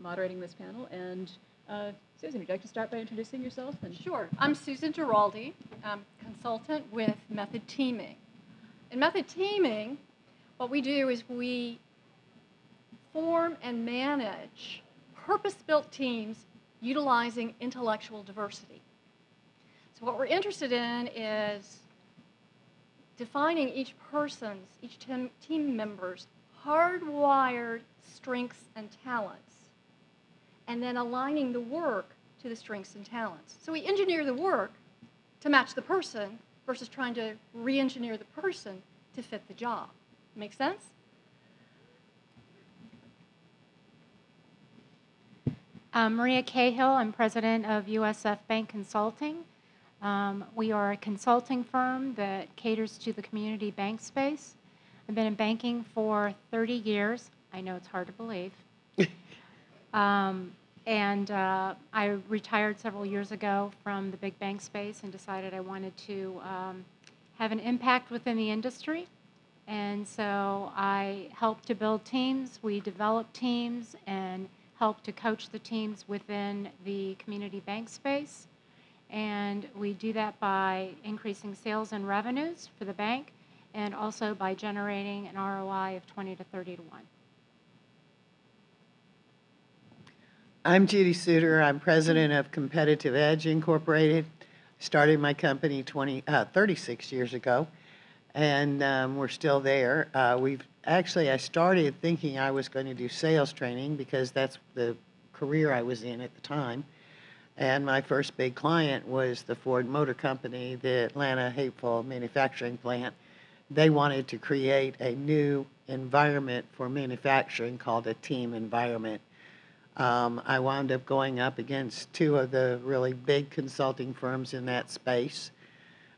moderating this panel. And Susan, would you like to start by introducing yourself? Sure. I'm Susan Giraldi. I'm a consultant with Method Teaming. In Method Teaming, what we do is we form and manage purpose-built teams utilizing intellectual diversity. So what we're interested in is defining each team member's hardwired strengths and talents, and then aligning the work to the strengths and talents. So we engineer the work to match the person versus trying to re-engineer the person to fit the job. Make sense? Maria Cahill, I'm president of USF Bank Consulting. We are a consulting firm that caters to the community bank space. I've been in banking for 30 years. I know it's hard to believe. I retired several years ago from the big bank space and decided I wanted to have an impact within the industry. And so I help to build teams. We develop teams and help to coach the teams within the community bank space. And we do that by increasing sales and revenues for the bank, and also by generating an ROI of 20 to 30 to 1. I'm Judy Suter. I'm president of Competitive Edge Incorporated. Started my company 36 years ago, and we're still there. I started thinking I was going to do sales training because that's the career I was in at the time. And my first big client was the Ford Motor Company, the Atlanta Hateful manufacturing plant. They wanted to create a new environment for manufacturing called a team environment. I wound up going up against two of the really big consulting firms in that space.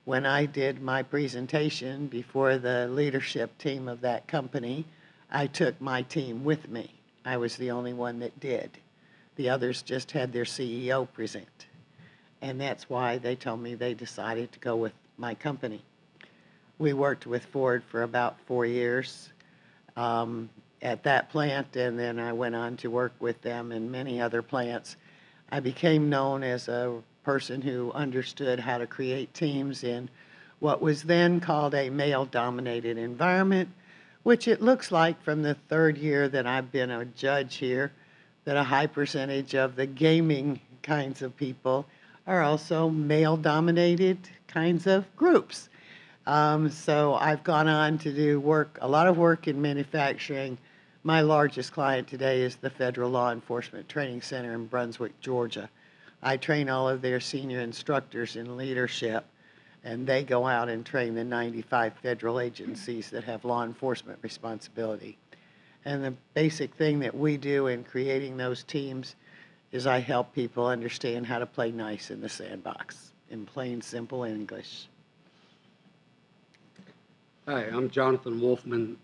When I did my presentation before the leadership team of that company, I took my team with me. I was the only one that did. The others just had their CEO present. And that's why they told me they decided to go with my company. We worked with Ford for about 4 years at that plant, and then I went on to work with them in many other plants. I became known as a person who understood how to create teams in what was then called a male-dominated environment, which it looks like from the 3rd year that I've been a judge here, that a high percentage of the gaming kinds of people are also male-dominated kinds of groups. So I've gone on to do a lot of work in manufacturing. My largest client today is the Federal Law Enforcement Training Center in Brunswick, Georgia. I train all of their senior instructors in leadership, and they go out and train the 95 federal agencies that have law enforcement responsibility. And the basic thing that we do in creating those teams is I help people understand how to play nice in the sandbox, in plain, simple English. Hi, I'm Jonathan Wolfman.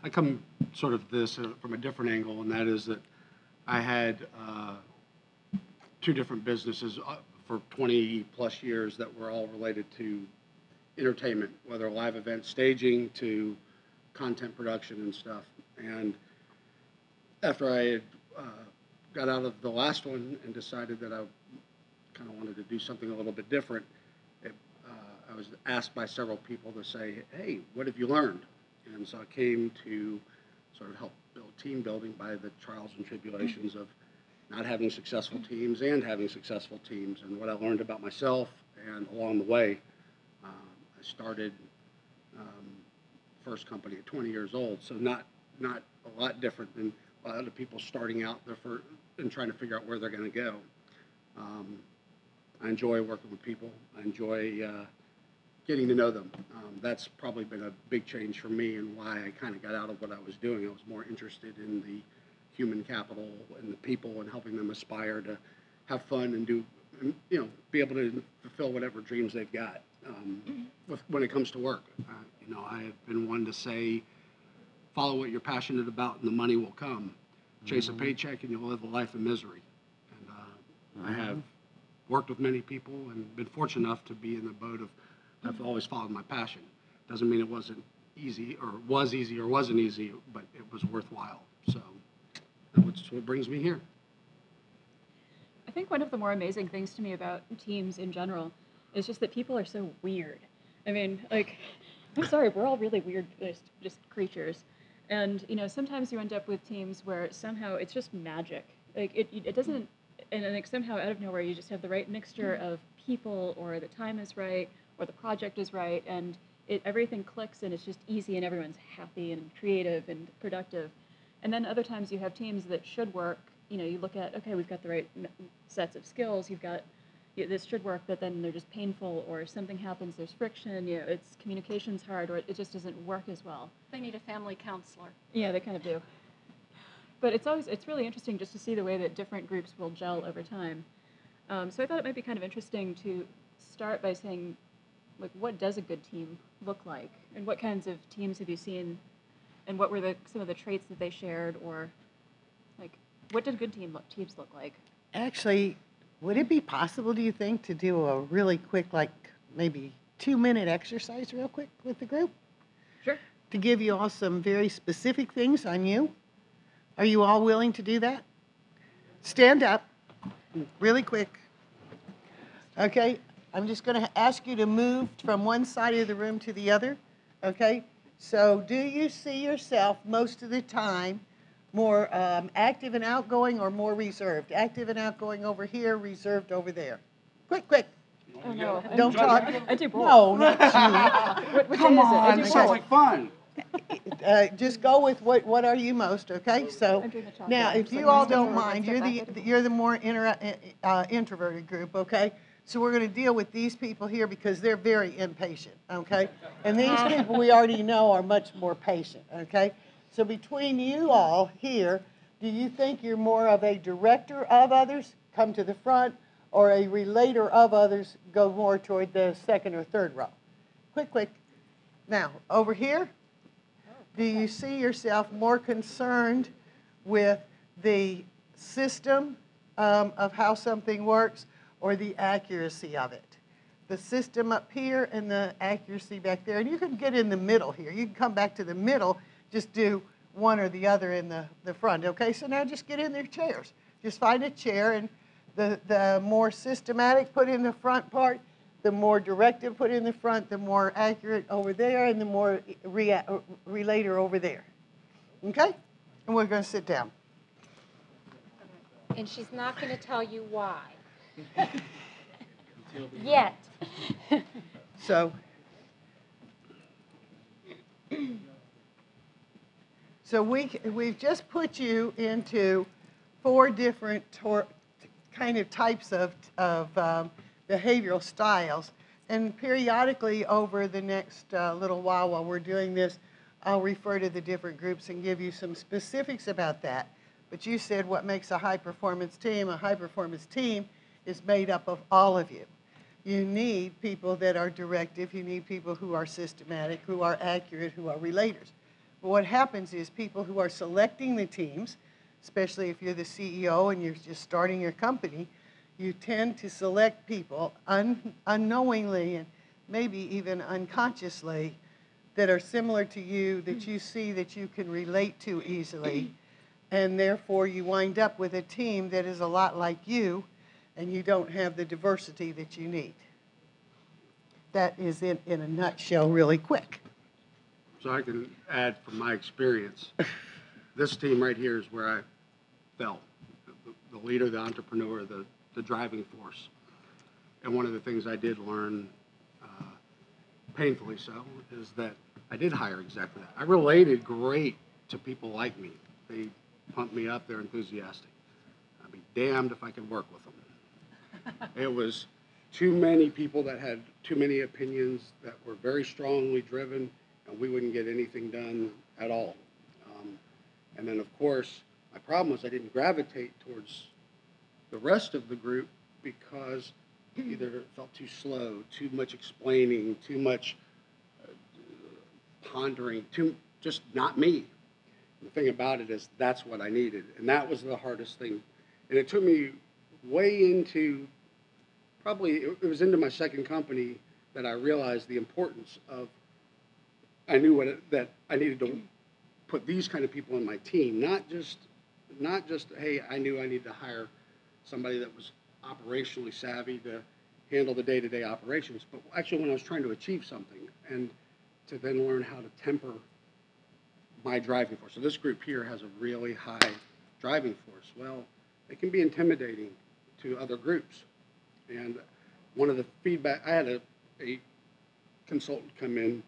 I come sort of this from a different angle, and that is that I had 2 different businesses for 20 plus years that were all related to entertainment, whether live event staging to content production and stuff. And after I had got out of the last one and decided that I kind of wanted to do something a little bit different, I was asked by several people to say, hey, what have you learned? And so I came to sort of help build team building by the trials and tribulations of not having successful teams and having successful teams, and what I learned about myself. And along the way, I started first company at 20 years old, so not a lot different than a lot of people starting out and trying to figure out where they're going to go. I enjoy working with people. I enjoy getting to know them. That's probably been a big change for me and why I kind of got out of what I was doing. I was more interested in the human capital and the people and helping them aspire to have fun and be able to fulfill whatever dreams they've got when it comes to work. I have been one to say, follow what you're passionate about and the money will come. Chase a paycheck and you'll live a life of misery. And I have worked with many people and been fortunate enough to be in the boat of I've always followed my passion. Doesn't mean it wasn't easy or was easy or wasn't easy, but it was worthwhile. So That's what brings me here. I think one of the more amazing things to me about teams in general is just that people are so weird. I mean, like, I'm sorry, we're all really weird, just creatures. And, you know, sometimes you end up with teams where somehow it's just magic. Like, it doesn't, and like somehow out of nowhere you just have the right mixture of people, or the time is right, or the project is right, and everything clicks and it's just easy and everyone's happy and creative and productive. And then other times you have teams that should work. You know, you look at, okay, we've got the right sets of skills, this should work, but then they're just painful, or something happens, there's friction, you know, it's communication's hard, or it just doesn't work as well. They need a family counselor. Yeah, they kind of do. But it's really interesting just to see the way that different groups will gel over time. So I thought it might be kind of interesting to start by saying, like, what does a good team look like? And what kinds of teams have you seen? And what were some of the traits that they shared? Or, like, what did good teams look like? Actually, would it be possible, do you think, to do a really quick, like maybe 2-minute exercise real quick with the group? Sure. To give you all some very specific things on you? Are you all willing to do that? Stand up, really quick. Okay, I'm just going to ask you to move from one side of the room to the other. Okay, so do you see yourself most of the time more active and outgoing, or more reserved? Active and outgoing over here, reserved over there. Quick, quick. Oh, no. Don't talk. I do both. No, not you. What Come day is it? I on, do this both. sounds like fun. Just go with what are you most, okay? So I'm doing the chocolate. now, if Just like you one all step don't forward, one mind, step back. you're the more introverted group, okay? So we're going to deal with these people here because they're very impatient, okay? And these people we already know are much more patient, okay? So between you all here, do you think you're more of a director of others, come to the front, or a relator of others, go more toward the second or third row? Quick, quick. Now, over here, do you see yourself more concerned with the system of how something works, or the accuracy of it? The system up here and the accuracy back there. And you can get in the middle here. You can come back to the middle, just do one or the other in the front. Okay, so now just get in their chairs. Just find a chair, and the more systematic put in the front part, the more directive put in the front, the more accurate over there, and the more relator over there. Okay? And we're going to sit down. And she's not going to tell you why. Yet. So we've just put you into 4 different kind of types of behavioral styles. And periodically over the next little while we're doing this, I'll refer to the different groups and give you some specifics about that. But you said what makes a high-performance team. A high-performance team is made up of all of you. You need people that are directive. You need people who are systematic, who are accurate, who are relators. But what happens is people who are selecting the teams, especially if you're the CEO and you're just starting your company, you tend to select people unknowingly and maybe even unconsciously that are similar to you, that you see that you can relate to easily. And therefore, you wind up with a team that is a lot like you, and you don't have the diversity that you need. That is in a nutshell really quick. So I can add from my experience, this team right here is where I fell. The leader, the entrepreneur, the driving force. And one of the things I did learn, painfully so, is that I did hire exactly that. I related great to people like me. They pump me up, they're enthusiastic. I'd be damned if I could work with them. It was too many people that had too many opinions, that were very strongly driven, and we wouldn't get anything done at all. And then, of course, my problem was I didn't gravitate towards the rest of the group because either it felt too slow, too much explaining, too much pondering, just not me. The thing about it is that's what I needed, and that was the hardest thing. And it took me way into, probably it was into my second company that I realized the importance of, I knew that I needed to put these kind of people in my team, not just Not just, hey, I knew I needed to hire somebody that was operationally savvy to handle the day-to-day operations, but actually when I was trying to achieve something and to then learn how to temper my driving force. So this group here has a really high driving force. Well, it can be intimidating to other groups. And one of the feedback, I had a consultant come in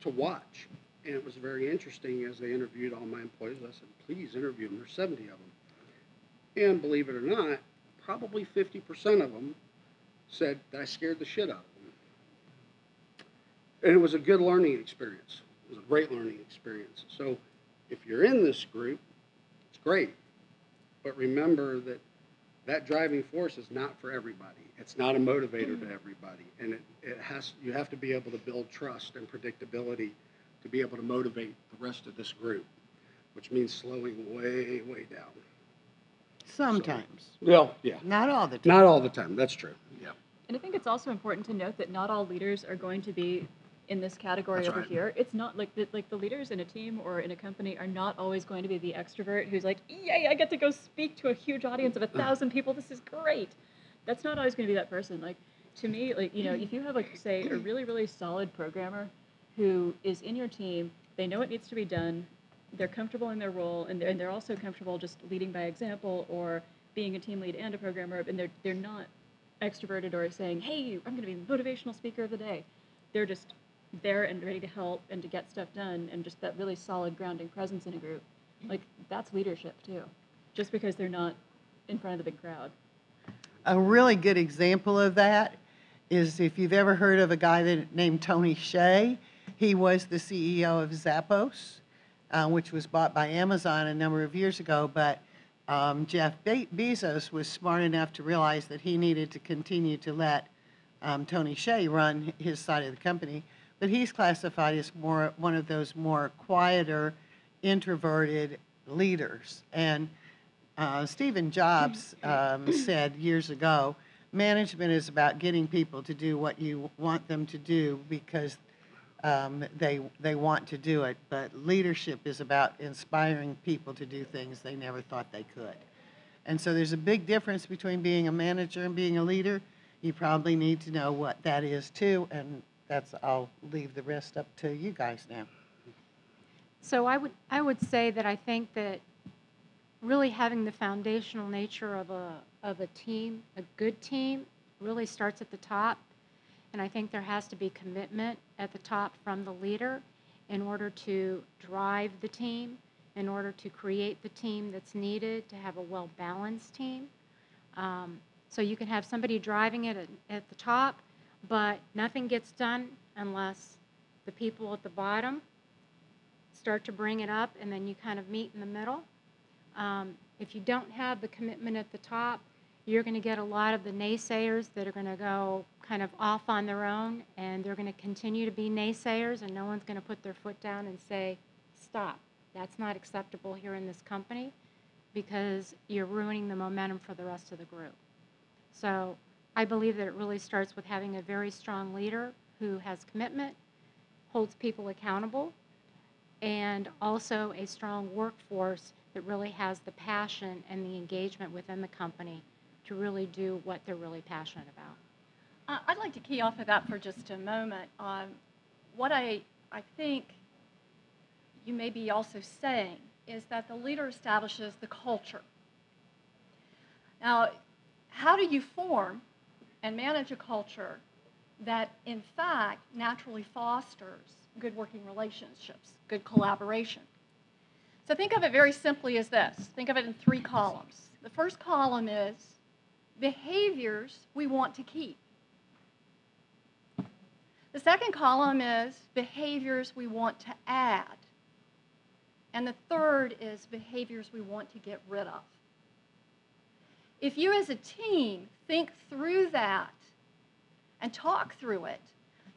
to watch, and it was very interesting as they interviewed all my employees. I said, please interview them. There's 70 of them. And believe it or not, probably 50% of them said that I scared the shit out of them. And it was a good learning experience. It was a great learning experience. So if you're in this group, it's great. But remember that that driving force is not for everybody. It's not a motivator to everybody. And you have to be able to build trust and predictability to be able to motivate the rest of this group, which means slowing way, way down. Sometimes. Well, yeah. Not all the time. Not all the time. That's true. Yeah. And I think it's also important to note that not all leaders are going to be in this category That's over right. here. It's not like the leaders in a team or in a company are not always going to be the extrovert who's like, yay, I get to go speak to a huge audience of 1,000 people. This is great. That's not always going to be that person. Like, to me, like, you know, if you have, like, say, a really, really solid programmer who is in your team, they know what needs to be done, they're comfortable in their role, and they're also comfortable just leading by example or being a team lead and a programmer, and they're not extroverted or saying, hey, I'm going to be the motivational speaker of the day. They're just there and ready to help and to get stuff done, and just that really solid grounding presence in a group. Like, that's leadership too, just because they're not in front of the big crowd. A really good example of that is if you've ever heard of a guy named Tony Hsieh. He was the CEO of Zappos, which was bought by Amazon a number of years ago, but Jeff Bezos was smart enough to realize that he needed to continue to let Tony Hsieh run his side of the company. But he's classified as one of those more quieter, introverted leaders. And Stephen Jobs said years ago, management is about getting people to do what you want them to do because they want to do it. But leadership is about inspiring people to do things they never thought they could. And so there's a big difference between being a manager and being a leader. You probably need to know what that is too, and I'll leave the rest up to you guys now. So I would say that I think that really having the foundational nature of a team, a good team, really starts at the top. And I think there has to be commitment at the top from the leader in order to drive the team, in order to create the team that's needed to have a well-balanced team. So you can have somebody driving it at the top, but nothing gets done unless the people at the bottom start to bring it up, and then you kind of meet in the middle. If you don't have the commitment at the top, you're going to get a lot of the naysayers that are going to go kind of off on their own, and they're going to continue to be naysayers, and no one's going to put their foot down and say, stop, that's not acceptable here in this company, because you're ruining the momentum for the rest of the group. So I believe that it really starts with having a very strong leader who has commitment, holds people accountable, and also a strong workforce that really has the passion and the engagement within the company to really do what they're really passionate about. I'd like to key off of that for just a moment. What I think you may be also saying is that the leader establishes the culture. Now, how do you form and manage a culture that, in fact, naturally fosters good working relationships, good collaboration? So think of it very simply as this. Think of it in 3 columns. The first column is behaviors we want to keep. The second column is behaviors we want to add. And the third is behaviors we want to get rid of. If you as a team think through that and talk through it,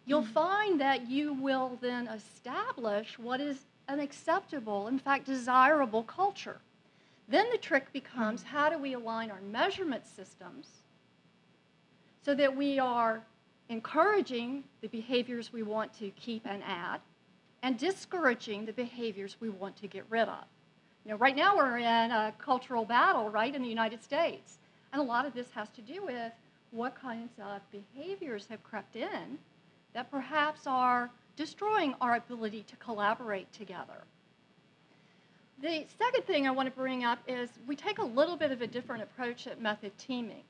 you'll find that you will then establish what is an acceptable, in fact, desirable culture. Then the trick becomes, how do we align our measurement systems so that we are encouraging the behaviors we want to keep and add, and discouraging the behaviors we want to get rid of. Right now we're in a cultural battle, right, in the United States. And a lot of this has to do with what kinds of behaviors have crept in that perhaps are destroying our ability to collaborate together. The second thing I want to bring up is we take a little bit of a different approach at method teaming.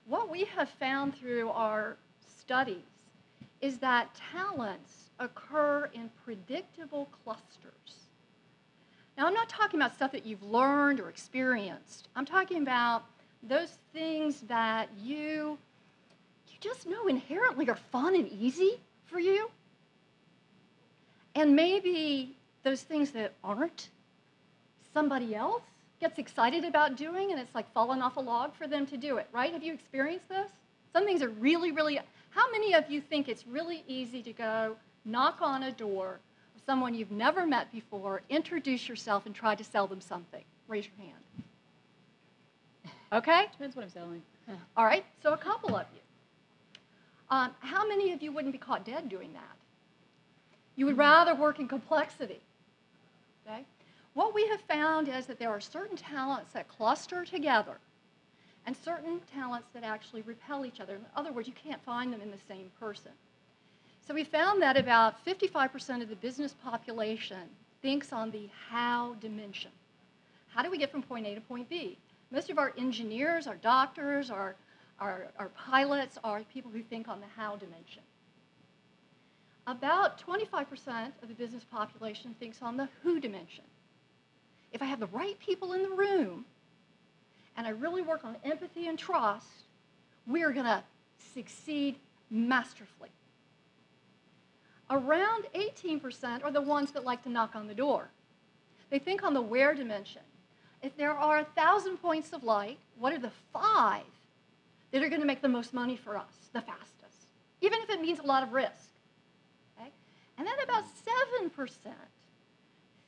What we have found through our studies is that talents occur in predictable clusters. Now, I'm not talking about stuff that you've learned or experienced. I'm talking about those things that you just know inherently are fun and easy for you. And maybe those things that aren't, somebody else gets excited about doing, and it's like falling off a log for them to do it, right? Have you experienced this? Some things are really, really, how many of you think it's really easy to go knock on a door of someone you've never met before, introduce yourself, and try to sell them something? Raise your hand. Okay? Depends what I'm selling. All right, so a couple of you. How many of you wouldn't be caught dead doing that? You would rather work in complexity, okay? What we have found is that there are certain talents that cluster together and certain talents that actually repel each other. In other words, you can't find them in the same person. So we found that about 55% of the business population thinks on the how dimension. How do we get from point A to point B? Most of our engineers, our doctors, our pilots are people who think on the how dimension. About 25% of the business population thinks on the who dimension. If I have the right people in the room and I really work on empathy and trust, we're going to succeed masterfully. Around 18% are the ones that like to knock on the door. They think on the where dimension. If there are 1,000 points of light, what are the 5 that are going to make the most money for us the fastest, even if it means a lot of risk? Okay? And then about 7%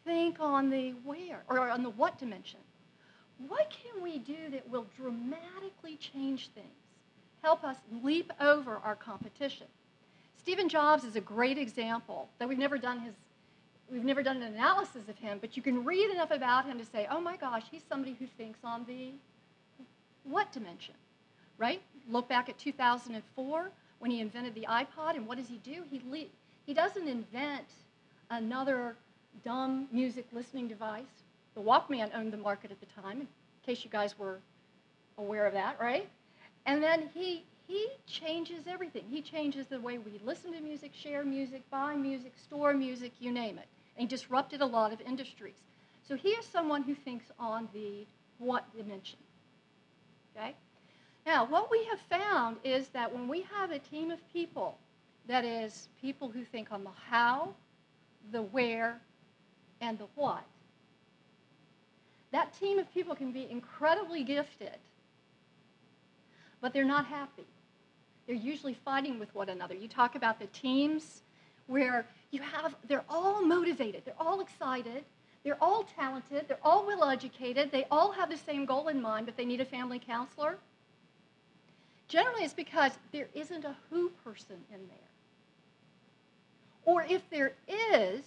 think on the where, or on the what dimension. What can we do that will dramatically change things, help us leap over our competition? Stephen Jobs is a great example, though we've never done an analysis of him, but you can read enough about him to say, oh my gosh, he's somebody who thinks on the what dimension, right? Look back at 2004 when he invented the iPod, and what does he do? He doesn't invent another dumb music listening device. The Wolfman owned the market at the time, in case you guys were aware of that, right? And then he changes everything. He changes the way we listen to music, share music, buy music, store music, you name it. And he disrupted a lot of industries. So he is someone who thinks on the what dimension, okay? Now, what we have found is that when we have a team of people, that is, people who think on the how, the where, and the what, that team of people can be incredibly gifted, but they're not happy. They're usually fighting with one another. You talk about the teams where they're all motivated, they're all excited, they're all talented, they're all well-educated, they all have the same goal in mind, but they need a family counselor. Generally, it's because there isn't a who person in there. Or if there is,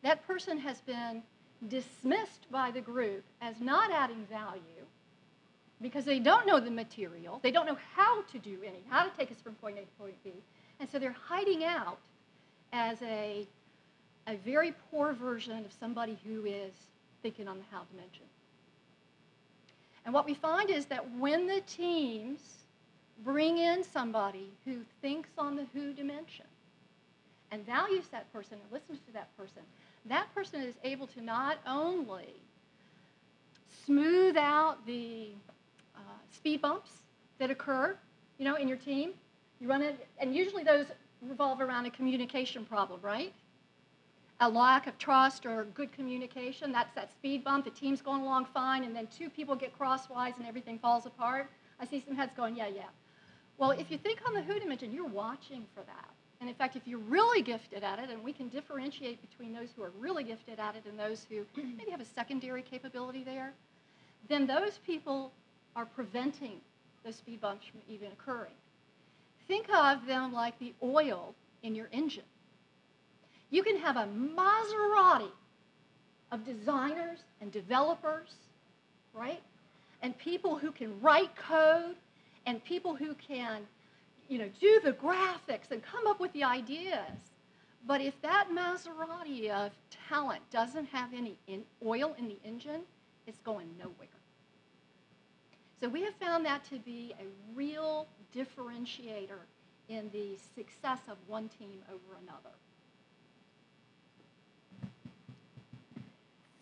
that person has been dismissed by the group as not adding value because they don't know the material, they don't know how to take us from point A to point B, and so they're hiding out as a very poor version of somebody who is thinking on the how dimension. And what we find is that when the teams bring in somebody who thinks on the who dimension and values that person and listens to that person is able to not only smooth out the speed bumps that occur, in your team. You run it, and usually those revolve around a communication problem, right? A lack of trust or good communication, that's that speed bump. The team's going along fine, and then 2 people get crosswise and everything falls apart. I see some heads going, yeah. Well, if you think on the who dimension, you're watching for that. And in fact, if you're really gifted at it, and we can differentiate between those who are really gifted at it and those who maybe have a secondary capability there, then those people are preventing those speed bumps from even occurring. Think of them like the oil in your engine. You can have a Maserati of designers and developers, right? And people who can write code and people who can, do the graphics and come up with the ideas. But if that Maserati of talent doesn't have any oil in the engine, it's going nowhere. So we have found that to be a real differentiator in the success of one team over another.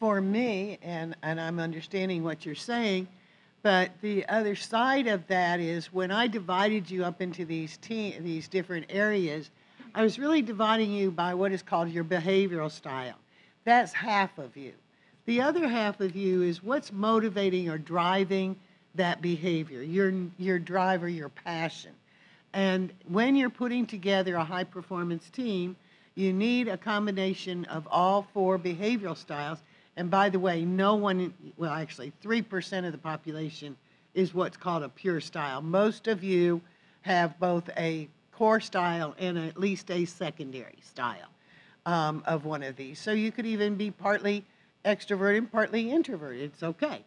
For me, and I'm understanding what you're saying, but the other side of that is when I divided you up into these different areas, I was really dividing you by what is called your behavioral style. That's half of you. The other half of you is what's motivating or driving that behavior, your drive or your passion. And when you're putting together a high-performance team, you need a combination of all four behavioral styles. And by the way, no one, well, actually, 3% of the population is what's called a pure style. Most of you have both a core style and at least a secondary style of one of these. So you could even be partly extroverted, partly introverted. It's okay.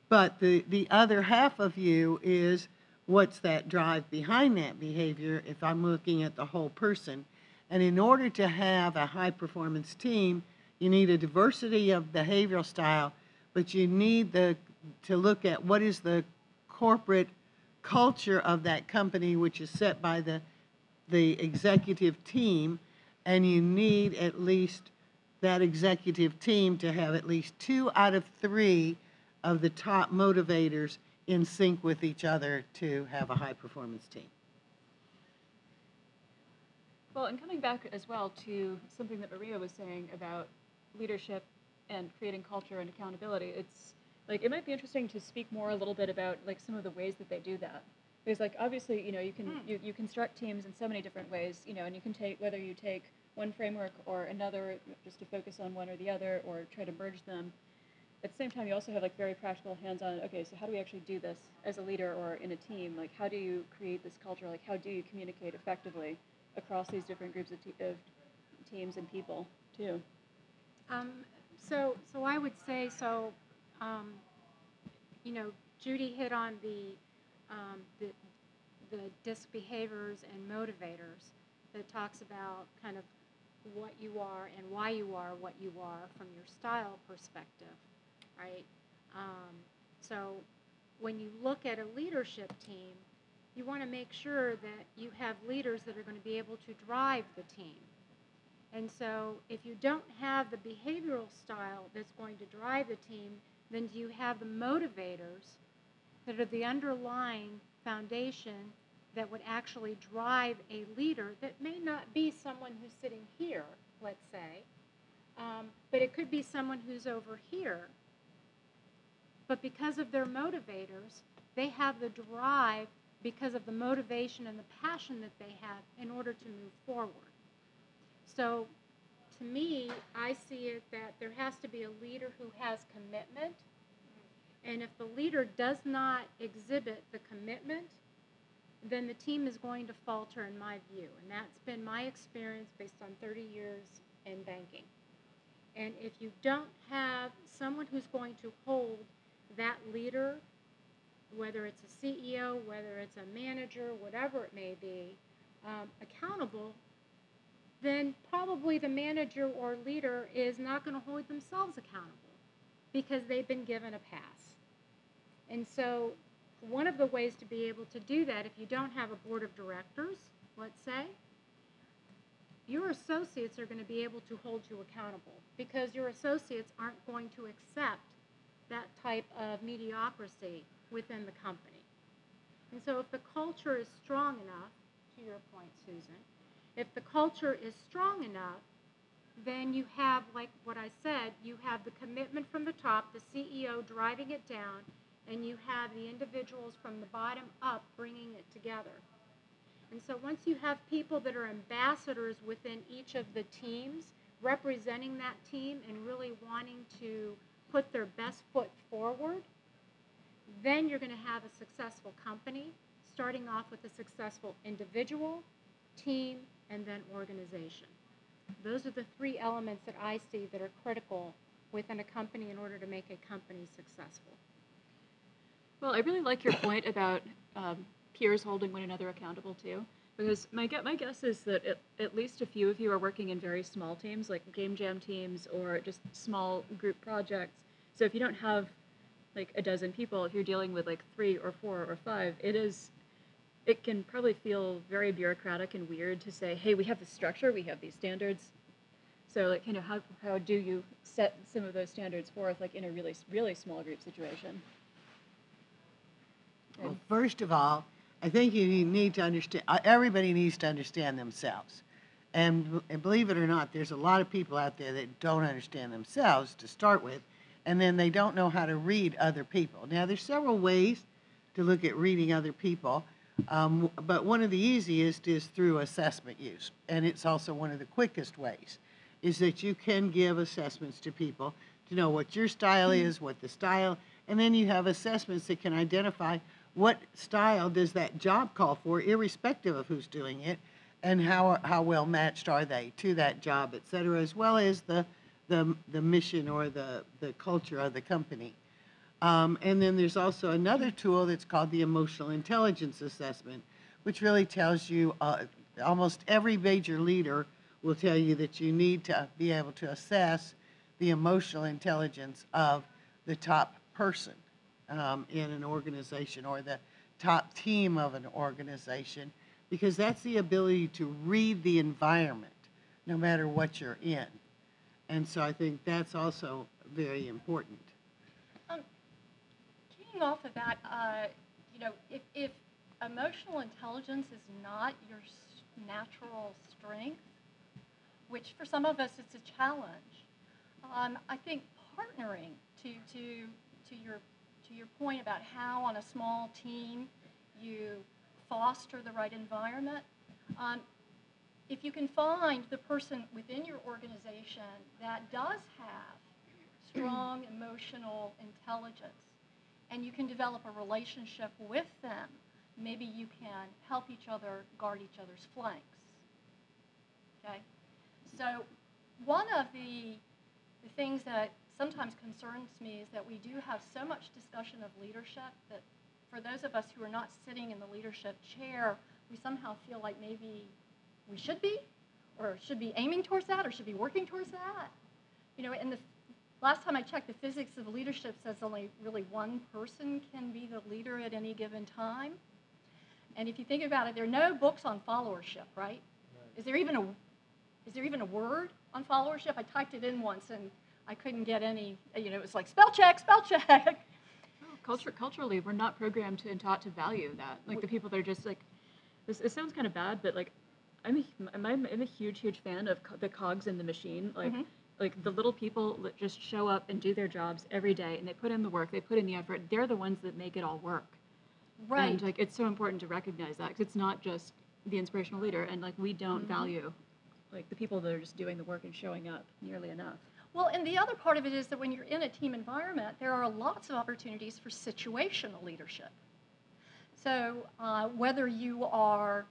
But the other half of you is what's that drive behind that behavior if I'm looking at the whole person. And in order to have a high-performance team, you need a diversity of behavioral style, but you need to look at what is the corporate culture of that company, which is set by the executive team, and you need at least that executive team to have at least 2 out of 3 of the top motivators in sync with each other to have a high-performance team. Well, and coming back as well to something that Maria was saying about leadership and creating culture and accountability, it's like it might be interesting to speak more a little bit about like some of the ways that they do that. Because like obviously, you construct teams in so many different ways, and you can take whether you take one framework or another just to focus on one or the other or try to merge them. At the same time, you also have like very practical hands-on, okay, so how do we actually do this as a leader or in a team? Like how do you create this culture? Like how do you communicate effectively across these different groups of teams and people too? So I would say, Judy hit on the DISC behaviors and motivators that talks about kind of what you are and why you are what you are from your style perspective, right? So when you look at a leadership team, you want to make sure that you have leaders that are going to be able to drive the team. And so if you don't have the behavioral style that's going to drive the team, then you have the motivators that are the underlying foundation that would actually drive a leader that may not be someone who's sitting here, let's say, but it could be someone who's over here. But because of their motivators, they have the drive because of the motivation and the passion that they have in order to move forward. So to me, I see it that there has to be a leader who has commitment. And if the leader does not exhibit the commitment, then the team is going to falter in my view. And that's been my experience based on 30 years in banking. And if you don't have someone who's going to hold that leader, whether it's a CEO, whether it's a manager, whatever it may be, accountable, then probably the manager or leader is not going to hold themselves accountable because they've been given a pass. And so one of the ways to be able to do that, if you don't have a board of directors, let's say, your associates are going to be able to hold you accountable because your associates aren't going to accept that type of mediocrity within the company. And so if the culture is strong enough, to your point, Susan, if the culture is strong enough, then you have, like what I said, you have the commitment from the top, the CEO driving it down, and you have the individuals from the bottom up bringing it together. And so once you have people that are ambassadors within each of the teams, representing that team and really wanting to put their best foot forward, then you're going to have a successful company, starting off with a successful individual, team, and then organization. Those are the 3 elements that I see that are critical within a company in order to make a company successful. Well, I really like your point about peers holding one another accountable too, because my guess is that at least a few of you are working in very small teams, like game jam teams or just small group projects. So if you don't have like a dozen people, if you're dealing with like 3 or 4 or 5, it can probably feel very bureaucratic and weird to say, hey, we have this structure, we have these standards. So like, you know, how do you set some of those standards forth like in a really, really small group situation? Well, first of all, I think you need to understand, everybody needs to understand themselves. And believe it or not, there's a lot of people out there that don't understand themselves to start with, and then they don't know how to read other people. Now, there's several ways to look at reading other people, but one of the easiest is through assessment use, and it's also one of the quickest ways, is that you can give assessments to people to know what your style is, what the style, and then you have assessments that can identify what style does that job call for, irrespective of who's doing it, and how well matched are they to that job, et cetera, as well as the mission or the culture of the company. And then there's also another tool that's called the Emotional Intelligence Assessment, which really tells you, almost every major leader will tell you that you need to be able to assess the emotional intelligence of the top person in an organization or the top team of an organization, because that's the ability to read the environment no matter what you're in. And so I think that's also very important. Keying off of that, you know, if emotional intelligence is not your natural strength, which for some of us it's a challenge, I think partnering to your point about how on a small team you foster the right environment, if you can find the person within your organization that does have strong emotional intelligence, and you can develop a relationship with them, maybe you can help each other guard each other's flanks. Okay? So one of the things that sometimes concerns me is that we do have so much discussion of leadership that for those of us who are not sitting in the leadership chair, we somehow feel like maybe we should be, or should be aiming towards that, or should be working towards that. You know, and the last time I checked, the physics of leadership says only really one person can be the leader at any given time. And if you think about it, there are no books on followership, right? Is there even a word on followership? I typed it in once and I couldn't get any, you know, it was like spell check, spell check. Culturally, we're not programmed and taught to value that. Like the people that are just like, it sounds kind of bad, but like, I'm a huge fan of the cogs in the machine. Like, like the little people that just show up and do their jobs every day, and they put in the work, they put in the effort. They're the ones that make it all work. Right. And like, it's so important to recognize that, because it's not just the inspirational leader, and like we don't value like the people that are just doing the work and showing up nearly enough. Well, and the other part of it is that when you're in a team environment, there are lots of opportunities for situational leadership. So whether you are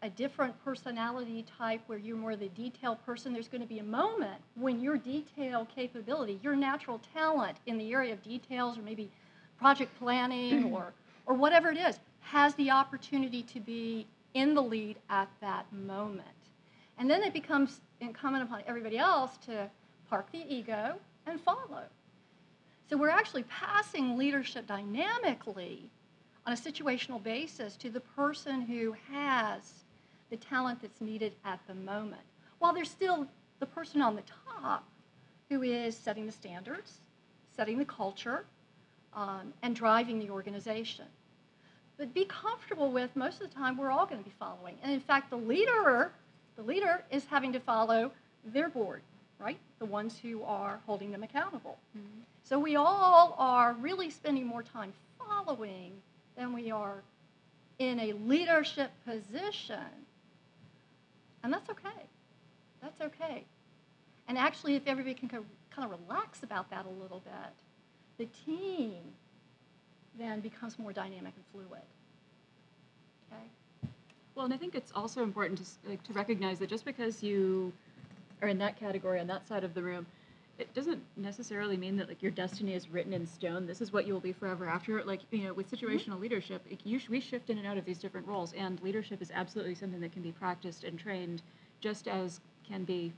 a different personality type where you're more the detail person, there's going to be a moment when your detail capability, your natural talent in the area of details or maybe project planning or whatever it is, has the opportunity to be in the lead at that moment. And then it becomes incumbent upon everybody else to park the ego and follow. So we're actually passing leadership dynamically on a situational basis to the person who has the talent that's needed at the moment, while there's still the person on the top who is setting the standards, setting the culture, and driving the organization. But be comfortable with, most of the time, we're all going to be following. And in fact, the leader is having to follow their board, right? The ones who are holding them accountable. So we all are really spending more time following than we are in a leadership position. And that's okay. That's okay. And actually, if everybody can kind of relax about that a little bit, the team then becomes more dynamic and fluid. Okay? Well, and I think it's also important to recognize that just because you are in that category on that side of the room, it doesn't necessarily mean that like your destiny is written in stone. This is what you will be forever after. Like, you know, with situational leadership, we shift in and out of these different roles, and leadership is absolutely something that can be practiced and trained, just as can be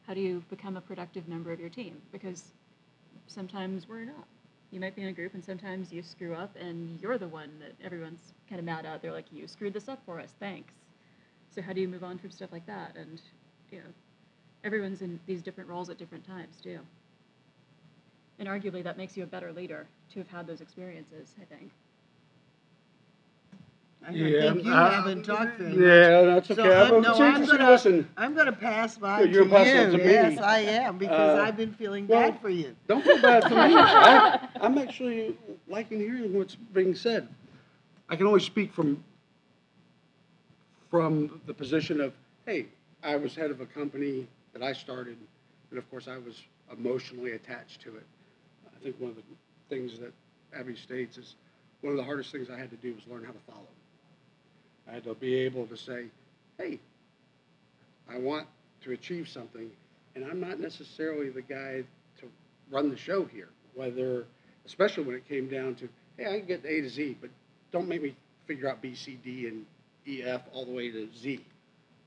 how do you become a productive member of your team, because sometimes we're not. You might be in a group and sometimes you screw up and you're the one that everyone's kind of mad at. They're like, you screwed this up for us, thanks. So how do you move on from stuff like that? And, you know, everyone's in these different roles at different times too. And arguably that makes you a better leader to have had those experiences, I think. I think you haven't talked very much. Yeah, that's okay. I'm going to pass by you're to gonna pass you. on to me. Yes, I am, because I've been feeling bad for you. Don't feel bad for me. I'm actually liking hearing what's being said. I can only speak from the position of, hey, I was head of a company that I started, and of course I was emotionally attached to it. I think one of the things that Abby states is one of the hardest things I had to do was learn how to follow. I had to be able to say, hey, I want to achieve something, and I'm not necessarily the guy to run the show here, especially when it came down to, hey, I can get A to Z, but don't make me figure out B, C, D, and E, F all the way to Z.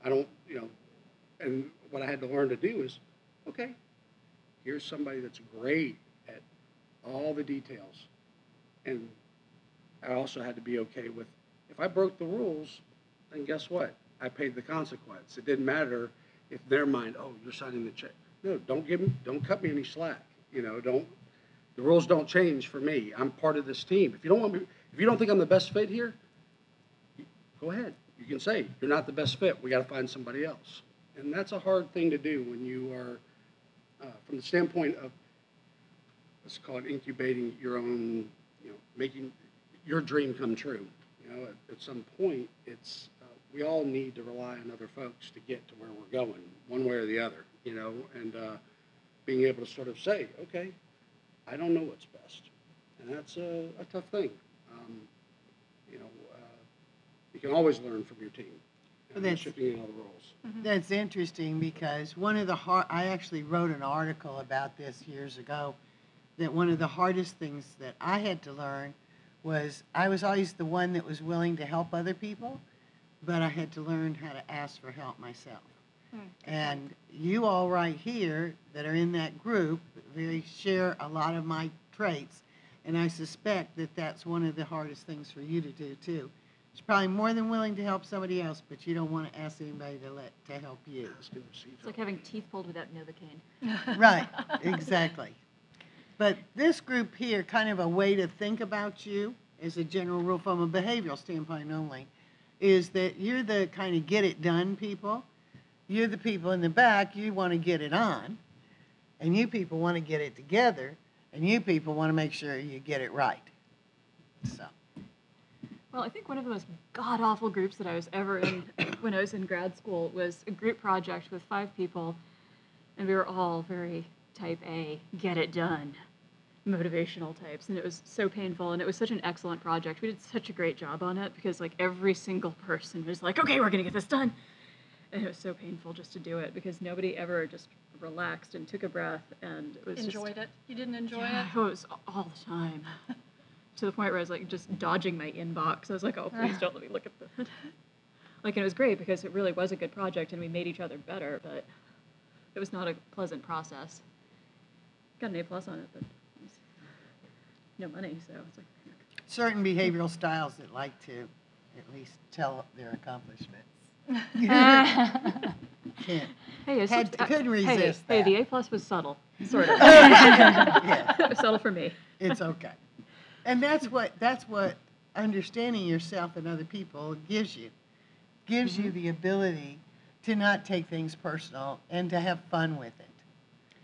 I don't, and what I had to learn to do is, okay, here's somebody that's great at all the details. And I also had to be okay with, if I broke the rules, then guess what? I paid the consequence. It didn't matter if their mind, oh, you're signing the check. No, don't cut me any slack. The rules don't change for me. I'm part of this team. If you don't think I'm the best fit here, go ahead. You can say you're not the best fit. We got to find somebody else. And that's a hard thing to do when you are, from the standpoint of, let's call it incubating your own, making your dream come true. At some point, it's we all need to rely on other folks to get to where we're going, one way or the other. And being able to sort of say, okay, I don't know what's best, and that's a tough thing. You can always learn from your team. And shifting in all the roles. That's interesting, because I actually wrote an article about this years ago, that one of the hardest things that I had to learn was I was always the one that was willing to help other people, but I had to learn how to ask for help myself. And you all right here that are in that group, they share a lot of my traits, and I suspect that that's one of the hardest things for you to do too. It's probably more than willing to help somebody else, but you don't want to ask anybody to help you. It's like having teeth pulled without Novocaine. Right, exactly. But this group here, kind of a way to think about you, as a general rule from a behavioral standpoint only, is that you're the kind of get it done people. You're the people in the back, you want to get it on, and you people want to get it together, and you people want to make sure you get it right. So. Well, I think one of the most god-awful groups that I was ever in when I was in grad school was a group project with 5 people, and we were all very type A, get it done, motivational types, and it was so painful, and it was such an excellent project. We did such a great job on it, because like every single person was like, okay, we're gonna get this done. And it was so painful just to do it, because nobody ever just relaxed and took a breath, and it was Enjoyed it? You didn't enjoy it? It was all the time. To the point where I was like just dodging my inbox. I was like, oh, please don't let me look at that. Like, and it was great because it really was a good project and we made each other better, but it was not a pleasant process. Got an A+ on it, but no money, so it's like. Certain behavioral styles that like to at least tell their accomplishments. Can't. Hey, couldn't resist that. Hey, the A+ was subtle, sort of. Yeah. It was subtle for me. It's okay. And that's what understanding yourself and other people gives you. Gives you the ability to not take things personal and to have fun with it.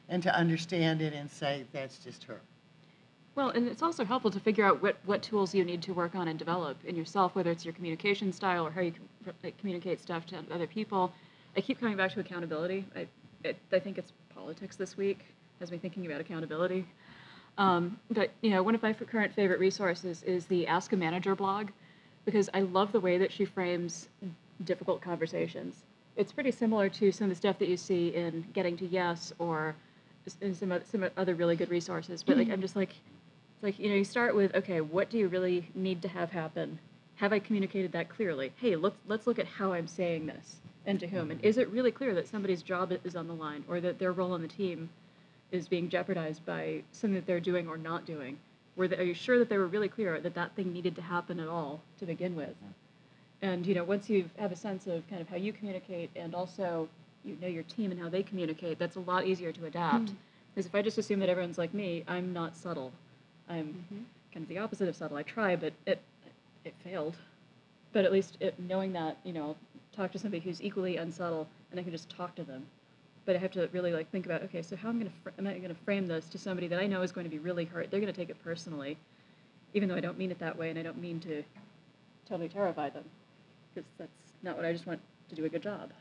And to understand it and say, that's just her. Well, and it's also helpful to figure out what tools you need to work on and develop in yourself, whether it's your communication style or how you communicate stuff to other people. I keep coming back to accountability. I think it's politics this week has me thinking about accountability. But one of my current favorite resources is the Ask a Manager blog, because I love the way that she frames difficult conversations. it's pretty similar to some of the stuff that you see in Getting to Yes or in some other really good resources. But like I'm just like, it's like, you know, you start with, okay, what do you really need to have happen? Have I communicated that clearly? Hey, let's look at how I'm saying this and to whom. And is it really clear that somebody's job is on the line or that their role on the team is being jeopardized by something that they're doing or not doing? Are you sure that they were really clear that that thing needed to happen at all to begin with? And, you know, once you have a sense of kind of how you communicate and also you know your team and how they communicate, that's a lot easier to adapt. Because if I just assume that everyone's like me, I'm not subtle. I'm kind of the opposite of subtle. I try, but it failed. But at least knowing that, you know, I'll talk to somebody who's equally unsubtle and I can just talk to them. But I have to really like think about, okay, so how am I going to frame this to somebody that I know is going to be really hurt? They're going to take it personally, even though I don't mean it that way and I don't mean to totally terrify them, because that's not what I just want to do a good job.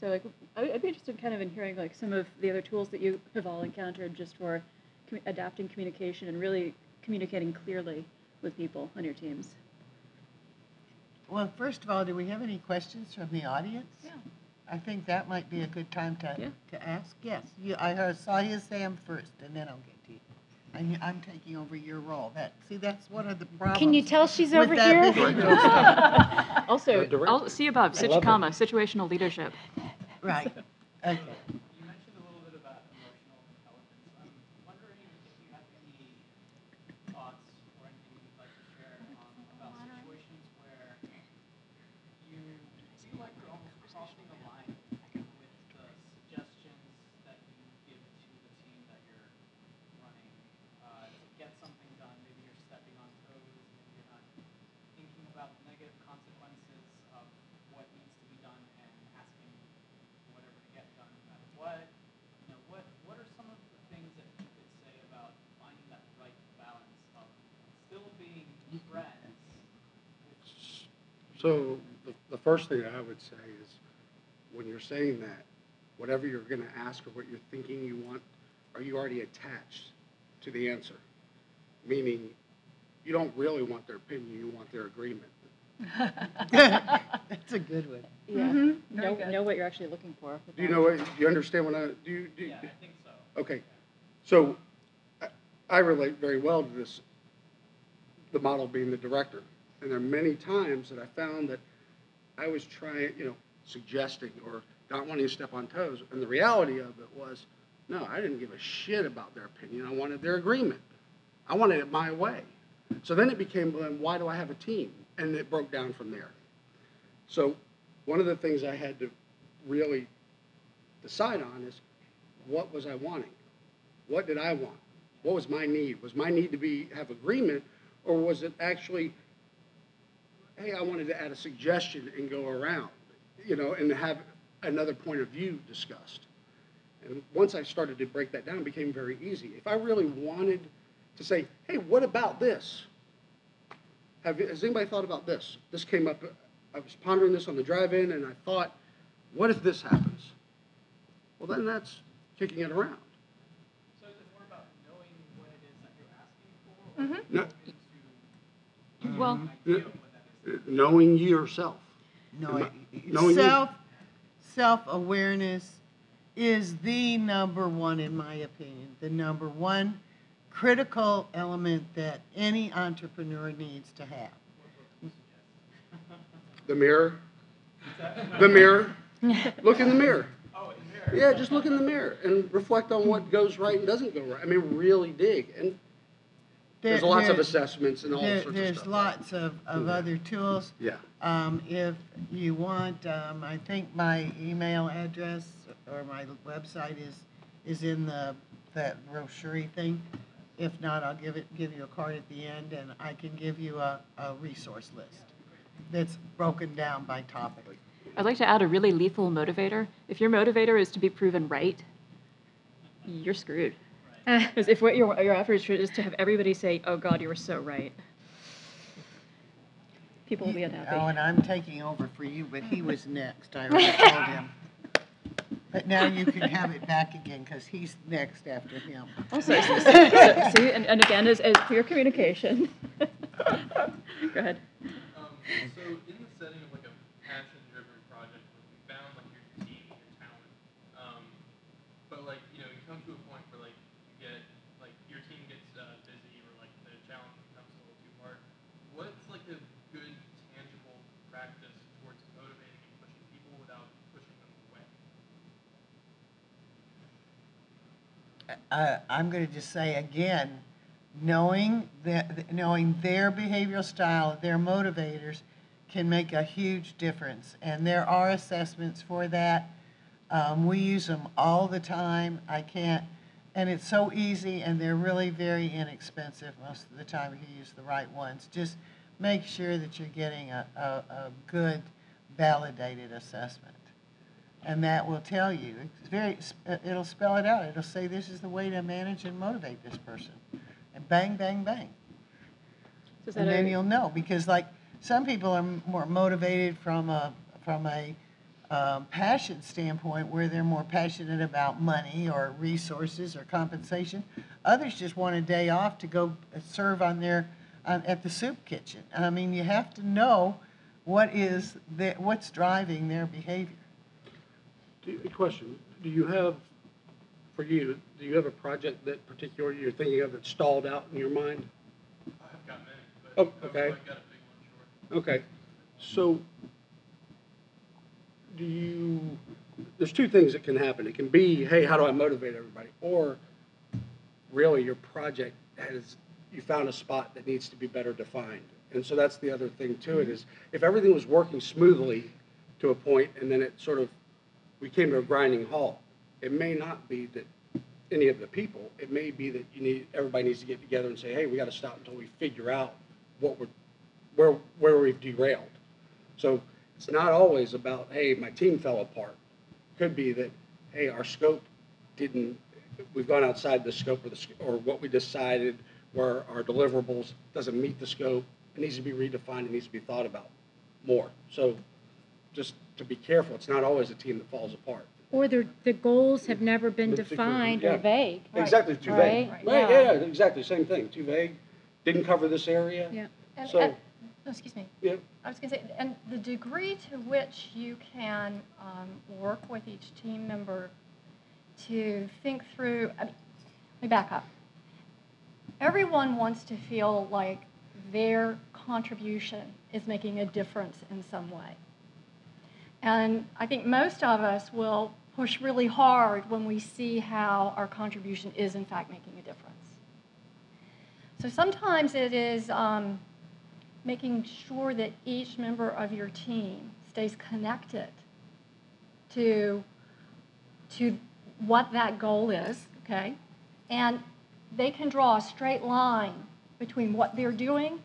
So like, I'd be interested kind of in hearing like some of the other tools that you have all encountered just for adapting communication and really communicating clearly with people on your teams. Well, first of all, do we have any questions from the audience? Yeah. I think that might be a good time to ask. Yes, I saw his hand first, and then I'll get to you. I'm taking over your role. That's one of the problems. Can you tell she's with over that here? behavioral stuff. Also, I'll see above, situational leadership. Right. Okay. You mentioned a little bit about emotional intelligence. I'm wondering if you have any thoughts or anything you'd like to share about situations where you feel like you're almost crossing the line with the suggestions that you give to the team that you're running to get something done. Maybe you're stepping on toes, maybe you're not thinking about the negative consequences of what needs to be done and asking whatever to get done no matter what. You know, what are some of the things that you could say about finding that right balance of still being friends? So the first thing I would say is when you're saying that, whatever you're going to ask or what you're thinking you want, are you already attached to the answer? Meaning you don't really want their opinion, you want their agreement. That's a good one. Yeah. Know what you're actually looking for. Do you know what, do you understand what Yeah, I think so. Okay. So I relate very well to this, the model being the director. And there are many times that I found that I was trying, suggesting or not wanting to step on toes. And the reality of it was, no, I didn't give a shit about their opinion. I wanted their agreement. I wanted it my way. So then it became, then why do I have a team? And it broke down from there. So one of the things I had to really decide on is, what was I wanting? What did I want? What was my need? Was my need to have agreement, or was it actually, hey, I wanted to add a suggestion and go around, and have another point of view discussed? And once I started to break that down, it became very easy. If I really wanted to say, hey, what about this? Has anybody thought about this? This came up, I was pondering this on the drive-in, and I thought, what if this happens? Well, then that's kicking it around. So is it more about knowing what it is that you're asking for? Or Well, idea of what that is? Knowing yourself. No, self-awareness is the number one, in my opinion, the number one critical element that any entrepreneur needs to have. The mirror. The mirror. Look in the mirror. Oh, in the mirror. Yeah, just look in the mirror and reflect on what goes right and doesn't go right. I mean, really dig. And there's lots of assessments and all sorts of stuff. There's lots of other tools. Yeah. If you want, I think my email address or my website is in that brochure thing. If not, I'll give you a card at the end, and I can give you a resource list that's broken down by topic. I'd like to add a really lethal motivator. If your motivator is to be proven right, you're screwed. Because if what your effort is to have everybody say, "Oh God, you were so right," people will be unhappy. Oh, and I'm taking over for you, but he was next. I already told him. But now you can have it back again because he's next after him. Also, see, and again, as clear communication. Go ahead. So in the setting of like a passion-driven project I'm going to just say again, knowing their behavioral style, their motivators, can make a huge difference. And there are assessments for that. We use them all the time. And it's so easy, and they're really very inexpensive most of the time if you use the right ones. Just make sure that you're getting a good, validated assessment. And that will tell you, it'll spell it out. It'll say this is the way to manage and motivate this person. And bang, bang, bang. So And then you'll know, because like some people are more motivated from a passion standpoint, where they're more passionate about money or resources or compensation. Others just want a day off to go serve at the soup kitchen. I mean, you have to know what's driving their behavior. Question, do you have a project that particularly you're thinking of that stalled out in your mind? I've got many, but Oh, okay. I've got a big one short. Okay, so there's two things that can happen. It can be, hey, how do I motivate everybody? Or really your project you found a spot that needs to be better defined. And so that's the other thing to it is, if everything was working smoothly to a point and then we came to a grinding halt, it may not be that any of the people, it may be that everybody needs to get together and say, hey, we got to stop until we figure out where we've derailed. So it's not always about, hey, my team fell apart. It could be that, hey, our scope we've gone outside the scope or what we decided, where our deliverables doesn't meet the scope. It needs to be redefined. It needs to be thought about more. So just to be careful, it's not always a team that falls apart. Or the goals have never been defined Yeah. or vague. Exactly, too vague. Right? Right, yeah, exactly, same thing, too vague. Didn't cover this area. Yeah. Oh, excuse me. Yeah. I was going to say, and the degree to which you can work with each team member to think through, let me back up. Everyone wants to feel like their contribution is making a difference in some way. And I think most of us will push really hard when we see how our contribution is in fact making a difference. So sometimes it is making sure that each member of your team stays connected to what that goal is, okay? And they can draw a straight line between what they're doing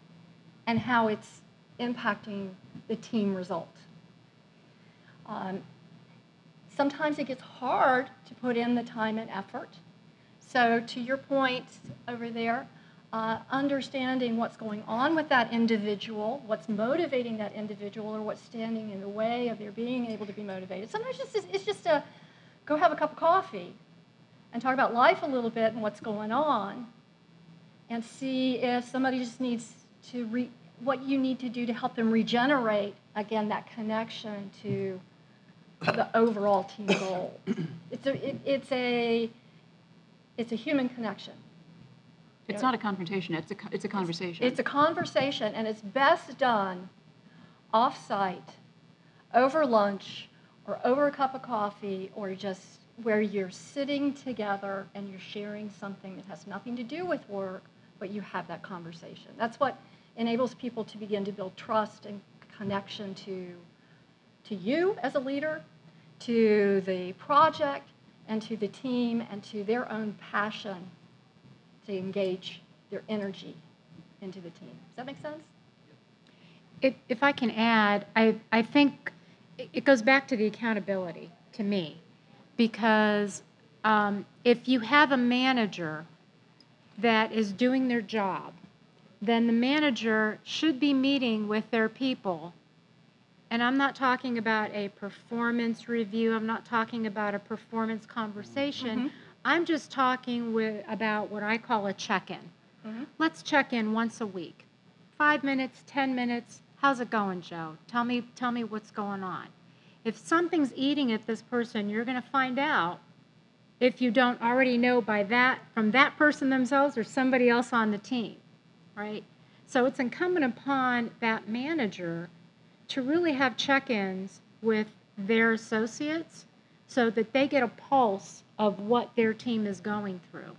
and how it's impacting the team result. Sometimes it gets hard to put in the time and effort. So to your point over there, understanding what's going on with that individual, what's motivating that individual, or what's standing in the way of their being able to be motivated. Sometimes it's just a go have a cup of coffee and talk about life a little bit and what's going on, and see if somebody just needs to what you need to do to help them regenerate, again, that connection to the overall team goal. It's a human connection. It's not a confrontation, it's a conversation. It's a conversation, and it's best done off-site, over lunch, or over a cup of coffee, or just where you're sitting together and you're sharing something that has nothing to do with work, but you have that conversation. That's what enables people to begin to build trust and connection to you as a leader, to the project, and to the team, and to their own passion to engage their energy into the team. Does that make sense? If I can add, I think it goes back to the accountability to me, because if you have a manager that is doing their job, then the manager should be meeting with their people. And I'm not talking about a performance review. I'm not talking about a performance conversation. Mm-hmm. I'm just talking about what I call a check-in. Mm-hmm. Let's check in once a week. 5 minutes, 10 minutes. How's it going, Joe? Tell me what's going on. If something's eating at this person, you're going to find out, if you don't already know from that person themselves or somebody else on the team, right? So it's incumbent upon that manager to really have check-ins with their associates so that they get a pulse of what their team is going through.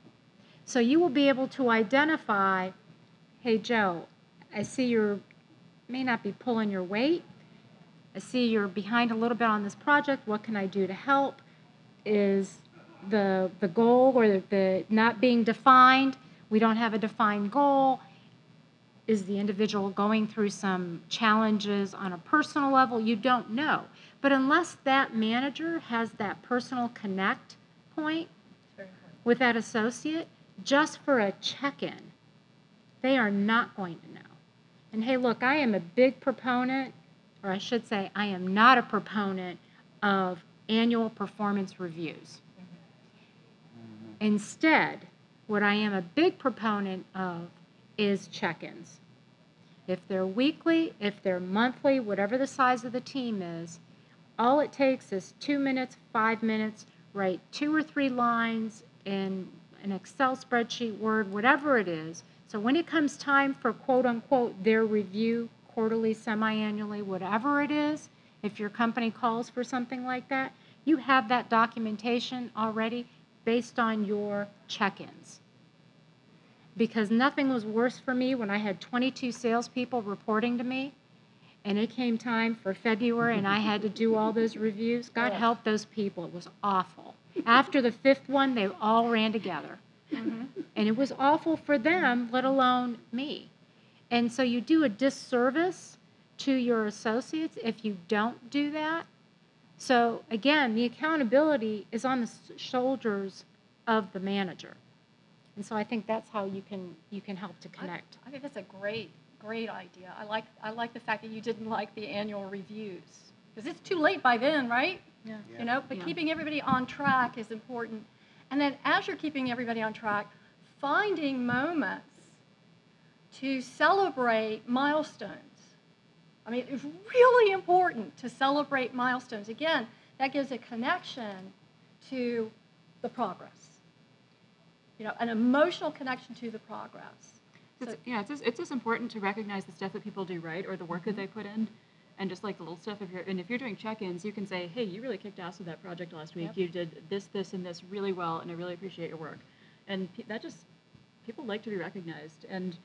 So you will be able to identify, hey, Joe, I see you may not be pulling your weight. I see you're behind a little bit on this project. What can I do to help? Is the goal or the not being defined? We don't have a defined goal. Is the individual going through some challenges on a personal level? You don't know. But unless that manager has that personal connect point with that associate, just for a check-in, they are not going to know. And hey, look, I am a big proponent, or I should say, I am not a proponent of annual performance reviews. Instead, what I am a big proponent of is check-ins. If they're weekly, if they're monthly, whatever the size of the team is, all it takes is 2 minutes, 5 minutes, write 2 or 3 lines in an Excel spreadsheet, Word, whatever it is. So when it comes time for quote unquote their review, quarterly, semi-annually, whatever it is, if your company calls for something like that, you have that documentation already based on your check-ins. Because nothing was worse for me when I had 22 salespeople reporting to me, and it came time for February and I had to do all those reviews. God help those people. It was awful. After the 5th one, they all ran together. And it was awful for them, let alone me. And so you do a disservice to your associates if you don't do that. So again, the accountability is on the shoulders of the manager. And so I think that's how you can help to connect. I think that's a great idea. I like the fact that you didn't like the annual reviews, because it's too late by then, right? Yeah. You know, but keeping everybody on track is important. And then as you're keeping everybody on track, finding moments to celebrate milestones. I mean, it's really important to celebrate milestones. Again, that gives a connection to the progress. You know, an emotional connection to the progress. So, It's just important to recognize the stuff that people do right or the work that they put in, and just like the little stuff. If you're doing check-ins, you can say, hey, you really kicked ass with that project last week. Yep. You did this, and this really well, and I really appreciate your work. And that just, people like to be recognized, and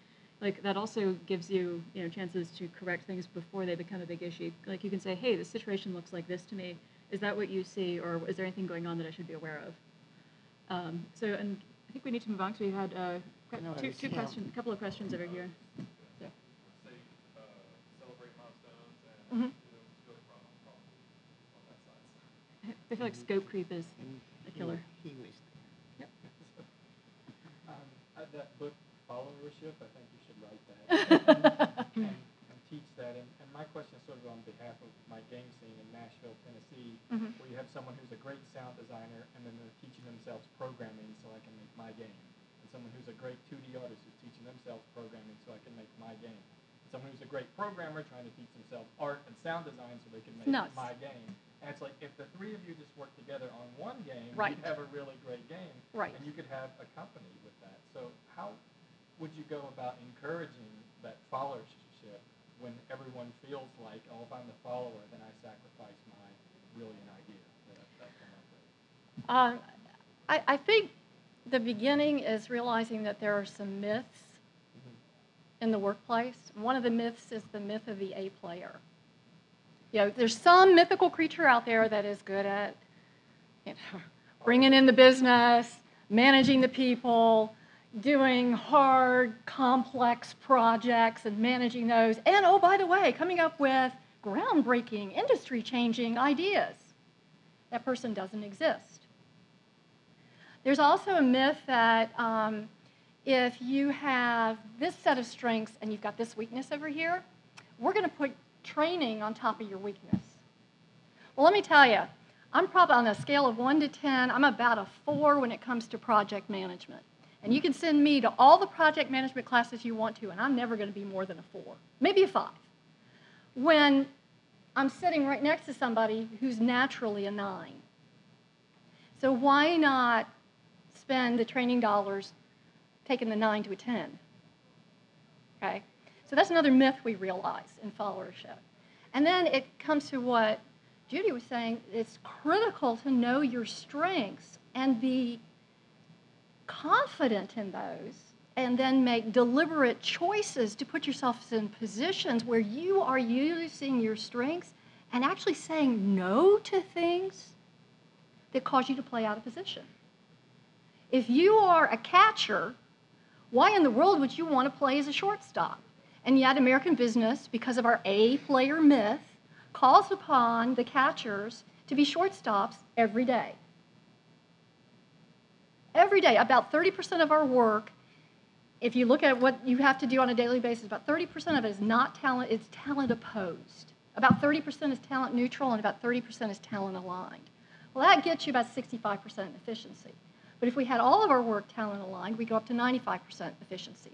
like that also gives you chances to correct things before they become a big issue. Like you can say, hey, this situation looks like this to me. Is that what you see, or is there anything going on that I should be aware of? And I think we need to move on because we had a couple of questions over here. So. Celebrate milestones and do a problem on that side. I feel like scope creep is a killer. He was Yep. That book, Followership, I think you should write that and teach that. And my question is sort of on behalf of my game scene in Nashville, Tennessee, where you have someone who's a great sound designer and then they're teaching themselves programming so I can make my game. And someone who's a great 2D artist who's teaching themselves programming so I can make my game. And someone who's a great programmer trying to teach themselves art and sound design so they can make my game. And it's like, if the 3 of you just work together on one game, you'd have a really great game. Right. And you could have a company with that. So how would you go about encouraging that followership when everyone feels like, oh, if I'm the follower, then I sacrifice my brilliant idea that I've come up with? I think the beginning is realizing that there are some myths in the workplace. One of the myths is the myth of the A player. You know, there's some mythical creature out there that is good at bringing in the business, managing the people, doing hard, complex projects and managing those. And, oh, by the way, coming up with groundbreaking, industry-changing ideas. That person doesn't exist. There's also a myth that if you have this set of strengths and you've got this weakness over here, we're going to put training on top of your weakness. Well, let me tell you, I'm probably on a scale of 1 to 10, I'm about a 4 when it comes to project management. And you can send me to all the project management classes you want to, and I'm never going to be more than a 4, maybe a 5. When I'm sitting right next to somebody who's naturally a 9. So why not spend the training dollars taking the 9 to a 10? Okay? So that's another myth we realize in followership. And then it comes to what Judy was saying, it's critical to know your strengths and be confident in those, and then make deliberate choices to put yourself in positions where you are using your strengths and actually saying no to things that cause you to play out of position. If you are a catcher, why in the world would you want to play as a shortstop? And yet American business, because of our A-player myth, calls upon the catchers to be shortstops every day. Every day, about 30% of our work, if you look at what you have to do on a daily basis, about 30% of it is not talent, it's talent opposed. About 30% is talent neutral and about 30% is talent aligned. Well, that gets you about 65% efficiency. But if we had all of our work talent aligned, we go up to 95% efficiency.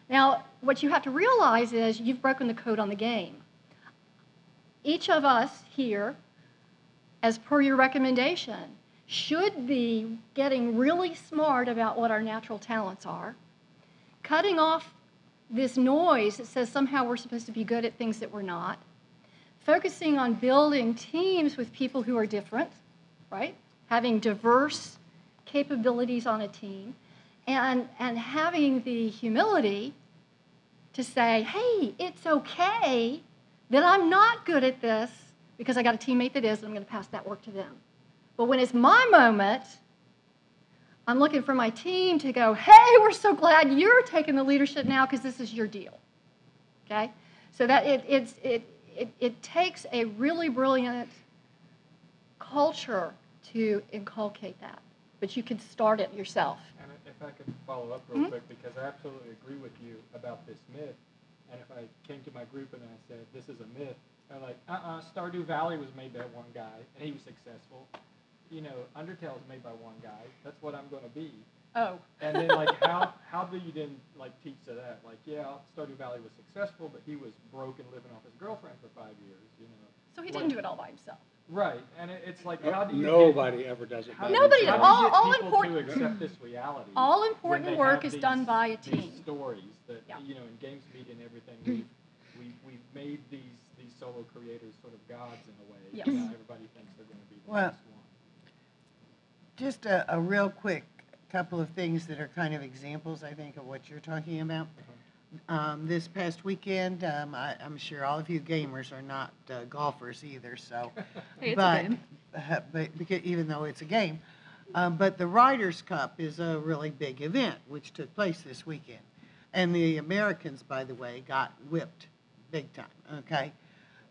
Now, what you have to realize is you've broken the code on the game. Each of us here, as per your recommendation, should be getting really smart about what our natural talents are, cutting off this noise that says somehow we're supposed to be good at things that we're not, focusing on building teams with people who are different, right? Having diverse capabilities on a team, and having the humility to say, hey, it's okay that I'm not good at this because I got a teammate that is, and I'm going to pass that work to them. But when it's my moment, I'm looking for my team to go, hey, we're so glad you're taking the leadership now because this is your deal, okay? So that it takes a really brilliant culture to inculcate that, but you can start it yourself. And if I could follow up real quick, because I absolutely agree with you about this myth, and if I came to my group and I said, this is a myth, they're like, Stardew Valley was made by one guy, and he was successful. You know, Undertale is made by one guy. That's what I'm going to be. Oh. And then, like, how do you then, like, teach to that? Like, yeah, Stardew Valley was successful, but he was broke and living off his girlfriend for 5 years, you know. So he didn't do it all by himself. Right, and it's like, how do you Nobody ever does it by Nobody does. themselves. All people important- to accept this reality? All when important they work have is done by a these team. stories that, Yeah. you know, in games media and everything, we've made these solo creators sort of gods in a way. Yes. Now everybody thinks they're going to be the Well, next one. Just a real quick couple of things that are kind of examples, I think, of what you're talking about. This past weekend, I'm sure all of you gamers are not golfers either, so. Hey, it's a but, game. But because, even though it's a game. But the Ryder's Cup is a really big event, which took place this weekend. And the Americans, by the way, got whipped big time, okay?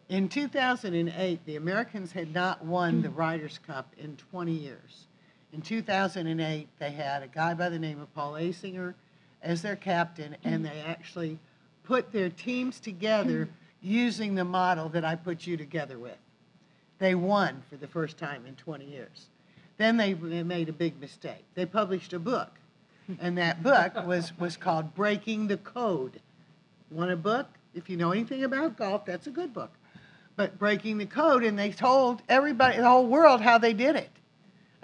In 2008, the Americans had not won the Ryder's Cup in 20 years. In 2008, they had a guy by the name of Paul Asinger as their captain, and they actually put their teams together using the model that I put you together with. They won for the first time in 20 years. Then they made a big mistake. They published a book, and that book was called Breaking the Code. Want a book? If you know anything about golf, that's a good book. But Breaking the Code, and they told everybody, the whole world, how they did it,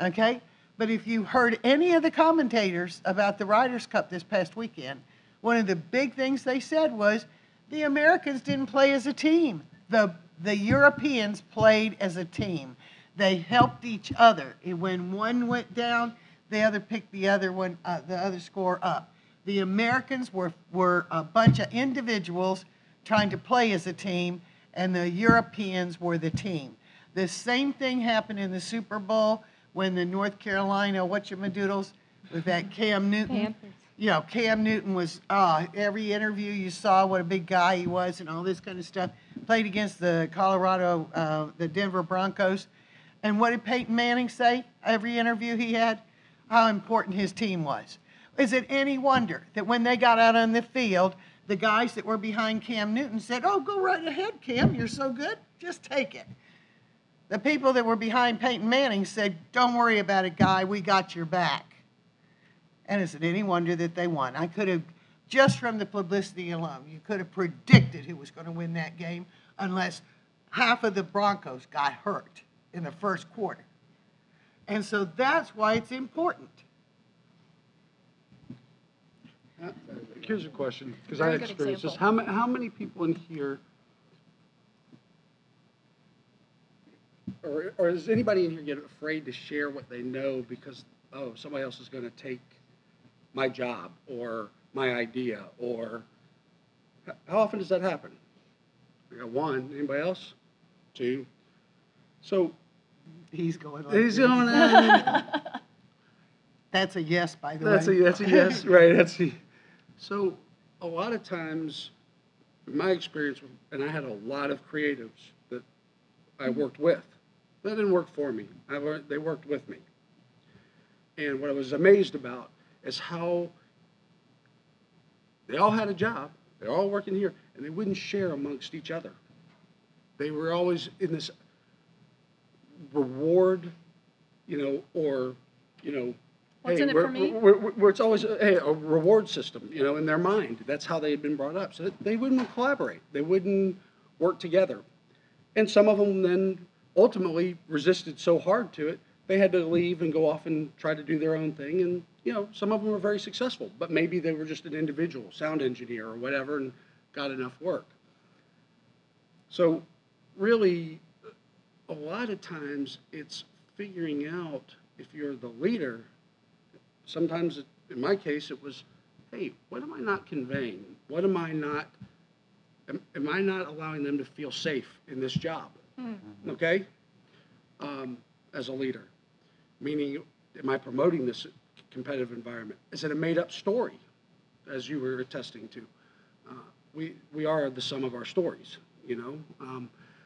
okay? But if you heard any of the commentators about the Ryder's Cup this past weekend, one of the big things they said was the Americans didn't play as a team. The Europeans played as a team. They helped each other. When one went down, the other picked the other score up. The Americans were a bunch of individuals trying to play as a team, and the Europeans were the team. The same thing happened in the Super Bowl when the North Carolina whatchamadoodles with that Cam Newton. Panthers. You know, Cam Newton was, every interview you saw what a big guy he was and all this kind of stuff. Played against the the Denver Broncos. And what did Peyton Manning say every interview he had? How important his team was. Is it any wonder that when they got out on the field, the guys that were behind Cam Newton said, oh, go right ahead, Cam, you're so good, just take it. The people that were behind Peyton Manning said, don't worry about it, guy, we got your back. And is it any wonder that they won? I could have, just from the publicity alone, you could have predicted who was going to win that game unless half of the Broncos got hurt in the first quarter. And so that's why it's important. Here's a question, because Very I good experienced this. example. How many people in here or does anybody in here get afraid to share what they know because, oh, somebody else is going to take my job or my idea, or how often does that happen? I got one. Anybody else? Two. So He's going like he's this. going. That's a yes, by the That's way. a yes, right? So a lot of times, in my experience, and I had a lot of creatives that I worked with. They didn't work for me. They worked with me. And what I was amazed about is how they all had a job. They're all working here, and they wouldn't share amongst each other. They were always in this reward, or, What's hey, in it for me? where it's always a reward system, in their mind. That's how they had been brought up. So they wouldn't collaborate. They wouldn't work together. And some of them then ultimately resisted so hard to it, they had to leave and go off and try to do their own thing. And, some of them were very successful, but maybe they were just an individual, sound engineer or whatever, and got enough work. So really, a lot of times it's figuring out, if you're the leader, sometimes in my case it was, hey, what am I not conveying? What am I not, am I not allowing them to feel safe in this job? Okay? As a leader. Meaning, am I promoting this competitive environment? Is it a made up story, as you were attesting to? We are the sum of our stories,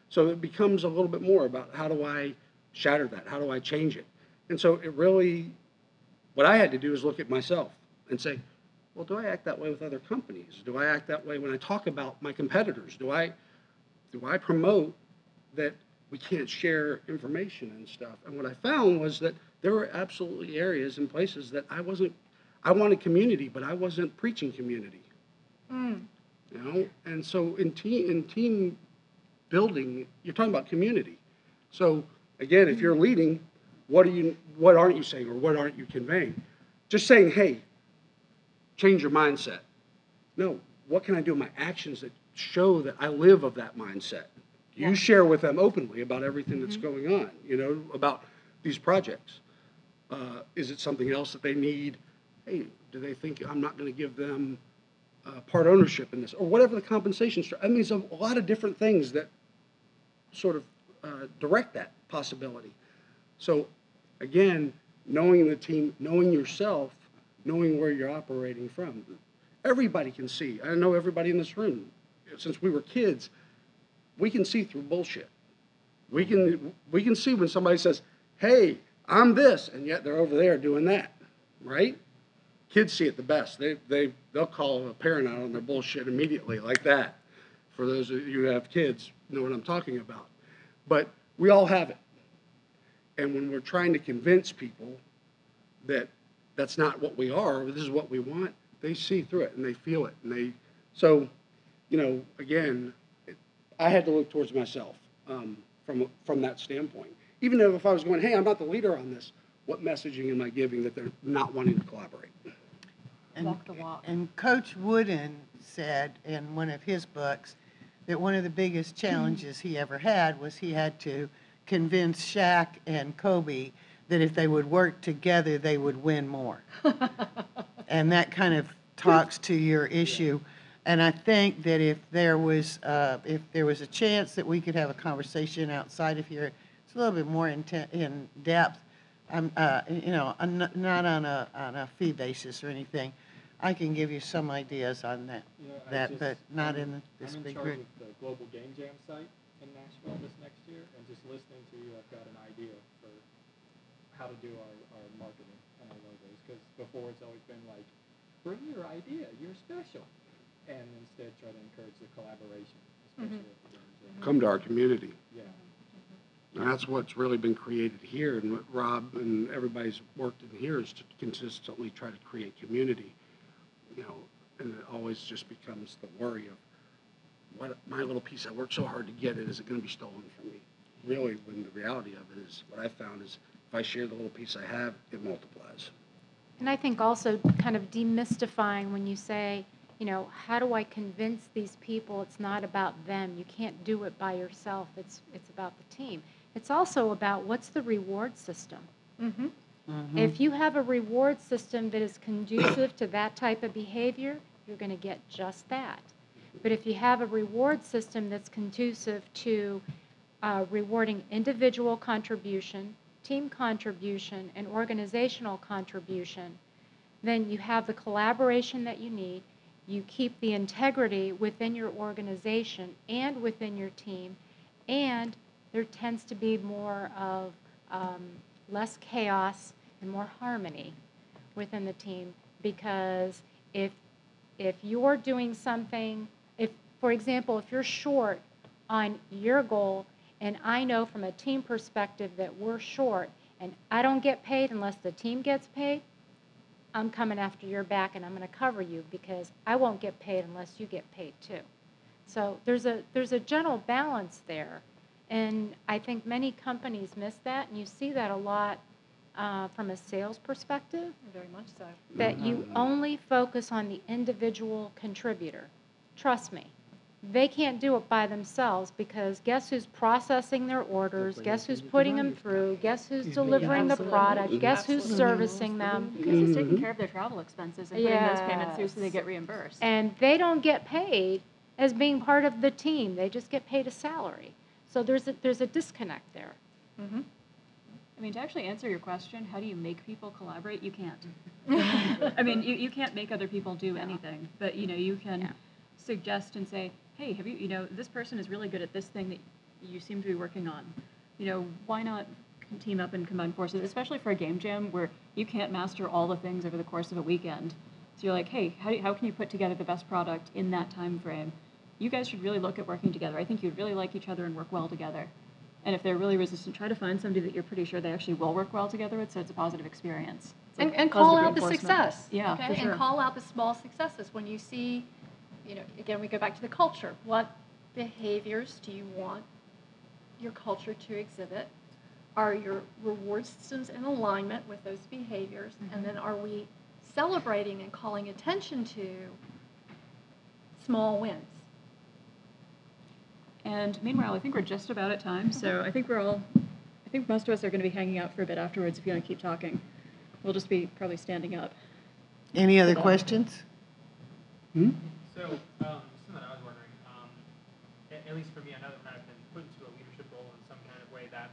so it becomes a little bit more about how do I shatter that? How do I change it? And so it really, what I had to do is look at myself and say, well, do I act that way with other companies? Do I act that way when I talk about my competitors? Do I promote that we can't share information and stuff? And what I found was that there were absolutely areas and places that I wanted community, but I wasn't preaching community. And so in team building, you're talking about community. So again, if you're leading, what aren't you saying, or what aren't you conveying? Just saying, hey, change your mindset. No, what can I do in my actions that show that I live of that mindset? You share with them openly about everything that's going on, about these projects. Is it something else that they need? Hey, do they think I'm not going to give them part ownership in this, or whatever the compensation structure? I mean, there's a lot of different things that sort of direct that possibility. So again, knowing the team, knowing yourself, knowing where you're operating from. Everybody can see. I know everybody in this room, since we were kids, we can see through bullshit. We can see when somebody says, hey, I'm this, and yet they're over there doing that, right? Kids see it the best. They'll call a parent out on their bullshit immediately, like that. For those of you who have kids, know what I'm talking about. But we all have it. And when we're trying to convince people that that's not what we are, or this is what we want, they see through it and they feel it. And so, again, I had to look towards myself from that standpoint. Even if I was going, hey, I'm not the leader on this, what messaging am I giving that they're not wanting to collaborate? Walk the walk. And Coach Wooden said in one of his books that one of the biggest challenges he ever had was he had to convince Shaq and Kobe that if they would work together, they would win more. And that kind of talks to your issue. And I think that if there was a chance that we could have a conversation outside of here, it's a little bit more in depth. Not on a fee basis or anything. I can give you some ideas on that, but not in this big group. I'm in charge of the Global Game Jam site in Nashville this next year, and just listening to you, I've got an idea for how to do our marketing and our logos. Because before it's always been like, bring your idea, you're special, and instead try to encourage the collaboration, especially with the Game Jam. Come to our community. Yeah. And that's what's really been created here, and what Rob and everybody's worked in here is to consistently try to create community, and it always just becomes the worry of what my little piece I worked so hard to get is it going to be stolen from me? Really, when the reality of it is, what I found is if I share the little piece I have, it multiplies. And I think also kind of demystifying when you say, how do I convince these people it's not about them? You can't do it by yourself. It's about the team. It's also about what's the reward system. Mm-hmm. If you have a reward system that is conducive to that type of behavior, you're going to get just that. But if you have a reward system that's conducive to rewarding individual contribution, team contribution, and organizational contribution, then you have the collaboration that you need. You keep the integrity within your organization and within your team, and there tends to be more of less chaos and more harmony within the team, because if you're doing something, if, for example, if you're short on your goal, and I know from a team perspective that we're short, and I don't get paid unless the team gets paid, I'm coming after your back and I'm going to cover you, because I won't get paid unless you get paid too. So there's a general balance there, and I think many companies miss that, and you see that a lot from a sales perspective, Very much so. that you only focus on the individual contributor. Trust me, they can't do it by themselves, because guess who's processing their orders, guess who's putting them through, guess who's delivering the Absolutely. product, guess who's Absolutely. servicing them, Because it's taking care of their travel expenses and putting those payments through so they get reimbursed. and they don't get paid as being part of the team. They just get paid a salary. So there's a disconnect there. Mm-hmm. I mean, to actually answer your question, how do you make people collaborate? You can't. I mean, you can't make other people do anything, but you can suggest and say, hey, have you, this person is really good at this thing that you seem to be working on. Why not team up and combine forces, especially for a game jam where you can't master all the things over the course of a weekend. So you're like, hey, how can you put together the best product in that time frame? You guys should really look at working together. I think you'd really like each other and work well together. And if they're really resistant, try to find somebody that you're pretty sure they actually will work well together with, so it's a positive experience. It's like And call positive out the reinforcement. success. Yeah, okay? for sure. And call out the small successes. When you see, again, we go back to the culture. What behaviors do you want your culture to exhibit? Are your reward systems in alignment with those behaviors? And then are we celebrating and calling attention to small wins? And meanwhile, I think we're just about at time, so I think most of us are going to be hanging out for a bit afterwards if you want to keep talking. We'll just be probably standing up. Any other questions? So, something that I was wondering, at least for me, I know that I've been put into a leadership role in some kind of way that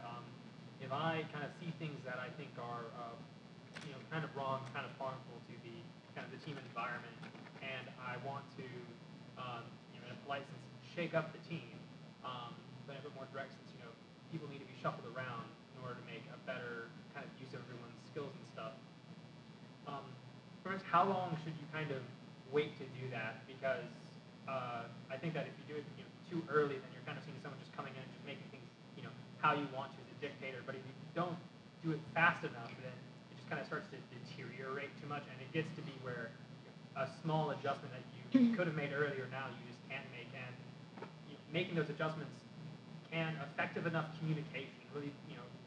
if I kind of see things that I think are, kind of wrong, kind of harmful to the kind of the team environment, and I want to, in a polite sense, shake up the team, but in a bit more direct sense, people need to be shuffled around in order to make a better kind of use of everyone's skills and stuff. First, how long should you kind of wait to do that? Because I think that if you do it too early, then you're kind of seeing someone just coming in and just making things how you want to as a dictator. But if you don't do it fast enough, then it just kind of starts to deteriorate too much, and it gets to be where a small adjustment that you could have made earlier now you just can't make, and making those adjustments can effective enough communication, really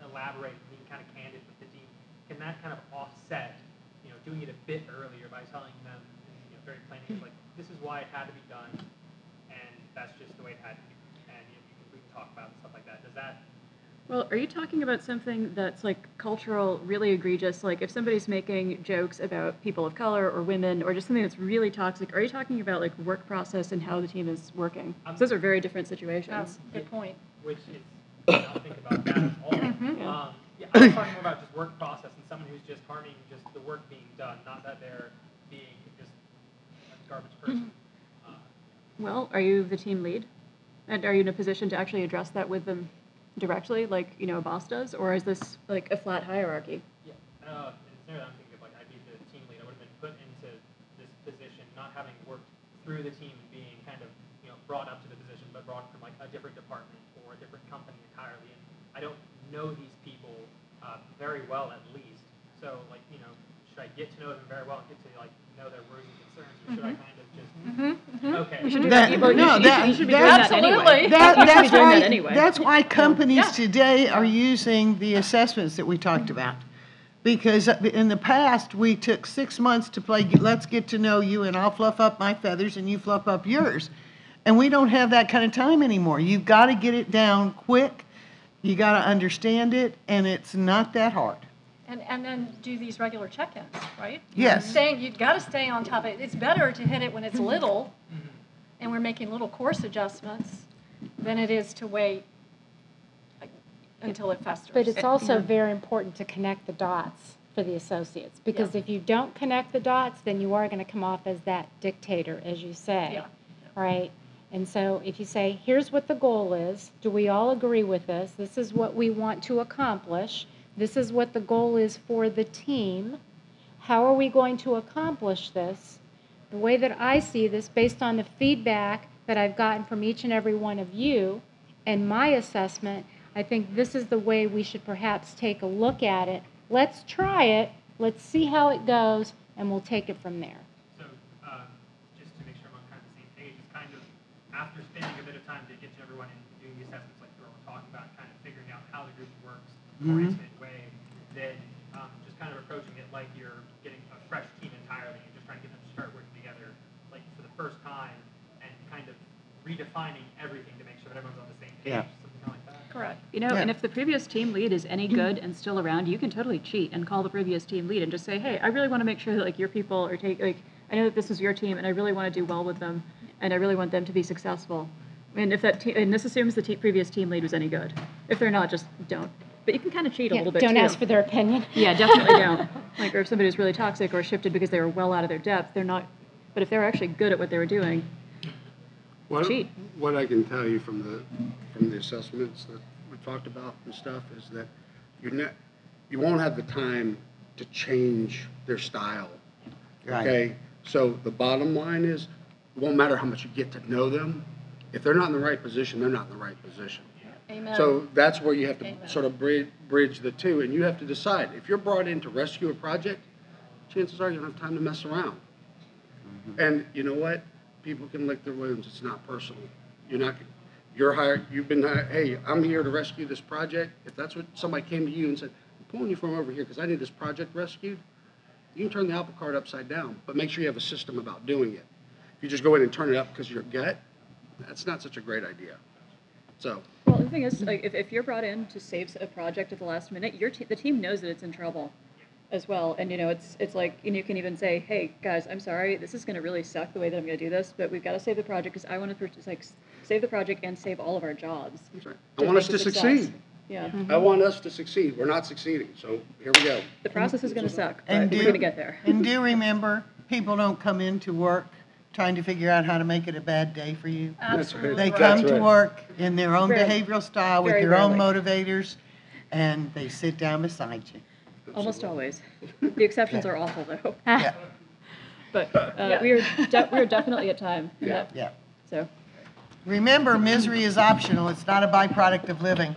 elaborate and being kind of candid with the team, can that kind of offset doing it a bit earlier by telling them very plainly, like, this is why it had to be done, and that's just the way it had to be, and we can talk about stuff like that. Does that? Well, are you talking about something that's like cultural, really egregious, like if somebody's making jokes about people of color or women or just something that's really toxic? Are you talking about like work process and how the team is working? Those are very different situations. Good point. Which is, I don't think about that at all. Yeah. I was talking more about just work process and someone who's just harming just the work being done, not that they're being just a garbage person. Well, are you the team lead? And are you in a position to actually address that with them directly, like a boss does? Or is this like a flat hierarchy? Yeah. In the scenario I'm thinking of, like, I'd be the team lead. I would have been put into this position, not having worked through the team and being kind of, brought up to the position, but brought from like a different department or a different company entirely. And I don't know these people very well, at least. So, like, should I get to know them very well and get to like know their worries and concerns, or should I kind of just okay? You should do That- that. Well, no, you should be doing that anyway. Absolutely. You should be doing that anyway. That's why companies Yeah. today are using the assessments that we talked about. Because in the past, we took 6 months to play, let's get to know you, and I'll fluff up my feathers and you fluff up yours. And we don't have that kind of time anymore. You've got to get it down quick You got to understand it, and it's not that hard. And then do these regular check-ins, right? Yes. You've got to stay on top of it. It's better to hit it when it's little, and we're making little course adjustments, than it is to wait until it festers. But it's also very important to connect the dots for the associates, because if you don't connect the dots, then you are going to come off as that dictator, as you say, Yeah. right? And so if you say, here's what the goal is, do we all agree with this? This is what we want to accomplish. This is what the goal is for the team. How are we going to accomplish this? The way that I see this, based on the feedback that I've gotten from each and every one of you and my assessment, I think this is the way we should perhaps take a look at it. Let's try it, let's see how it goes, and we'll take it from there. So, just to make sure I'm on kind of the same page, it's kind of after spending a bit of time to get to everyone and doing the assessments like we're talking about, kind of figuring out how the group works in a more intimate way, then just kind of approaching it like you're getting a fresh team entirely and just trying to get them to start working together like for the first time and kind of redefining everything to make sure that everyone's on the same page, something like that. Correct. You know, and if the previous team lead is any good and still around, you can totally cheat and call the previous team lead and just say, hey, I really want to make sure that like your people are I know that this is your team and I really want to do well with them and I really want them to be successful. And if that and this assumes the previous team lead was any good. If they're not, just don't. But you can kind of cheat a little bit Don't too. ask for their opinion. Yeah, definitely don't. Like, or if somebody's really toxic or shifted because they were well out of their depth, they're not. But if they're actually good at what they were doing, cheat. What I can tell you from the assessments that we talked about and stuff is that you won't have the time to change their style. Right. Okay? So the bottom line is, it won't matter how much you get to know them. If they're not in the right position, they're not in the right position. Amen. So that's where you have to Amen. sort of bridge the two, and you have to decide. If you're brought in to rescue a project, chances are you don't have time to mess around. And you know what? People can lick their wounds. It's not personal. You're hired. You've been hired. Hey, I'm here to rescue this project. If that's what somebody came to you and said, I'm pulling you from over here because I need this project rescued, you can turn the apple cart upside down, but make sure you have a system about doing it. If you just go in and turn it up because of your gut, that's not such a great idea. So. well, the thing is, like, if you're brought in to save a project at the last minute, the team knows that it's in trouble as well. And, you know, it's like, and you can even say, hey, guys, I'm sorry, this is going to really suck the way that I'm going to do this, but we've got to save the project because I want to save the project and save all of our jobs. That's right. I want us to succeed. Yeah. I want us to succeed. We're not succeeding, so here we go. The process is going to suck, but And we're going to get there. And do remember, people don't come into work trying to figure out how to make it a bad day for you. Absolutely. They right. come That's to right. work in their own Very- behavioral style with very their own rarely. motivators, and they sit down beside you. Almost always. The exceptions are awful, though. Yeah, But we are definitely at time. Yeah. yeah. So. Remember, misery is optional. It's not a byproduct of living.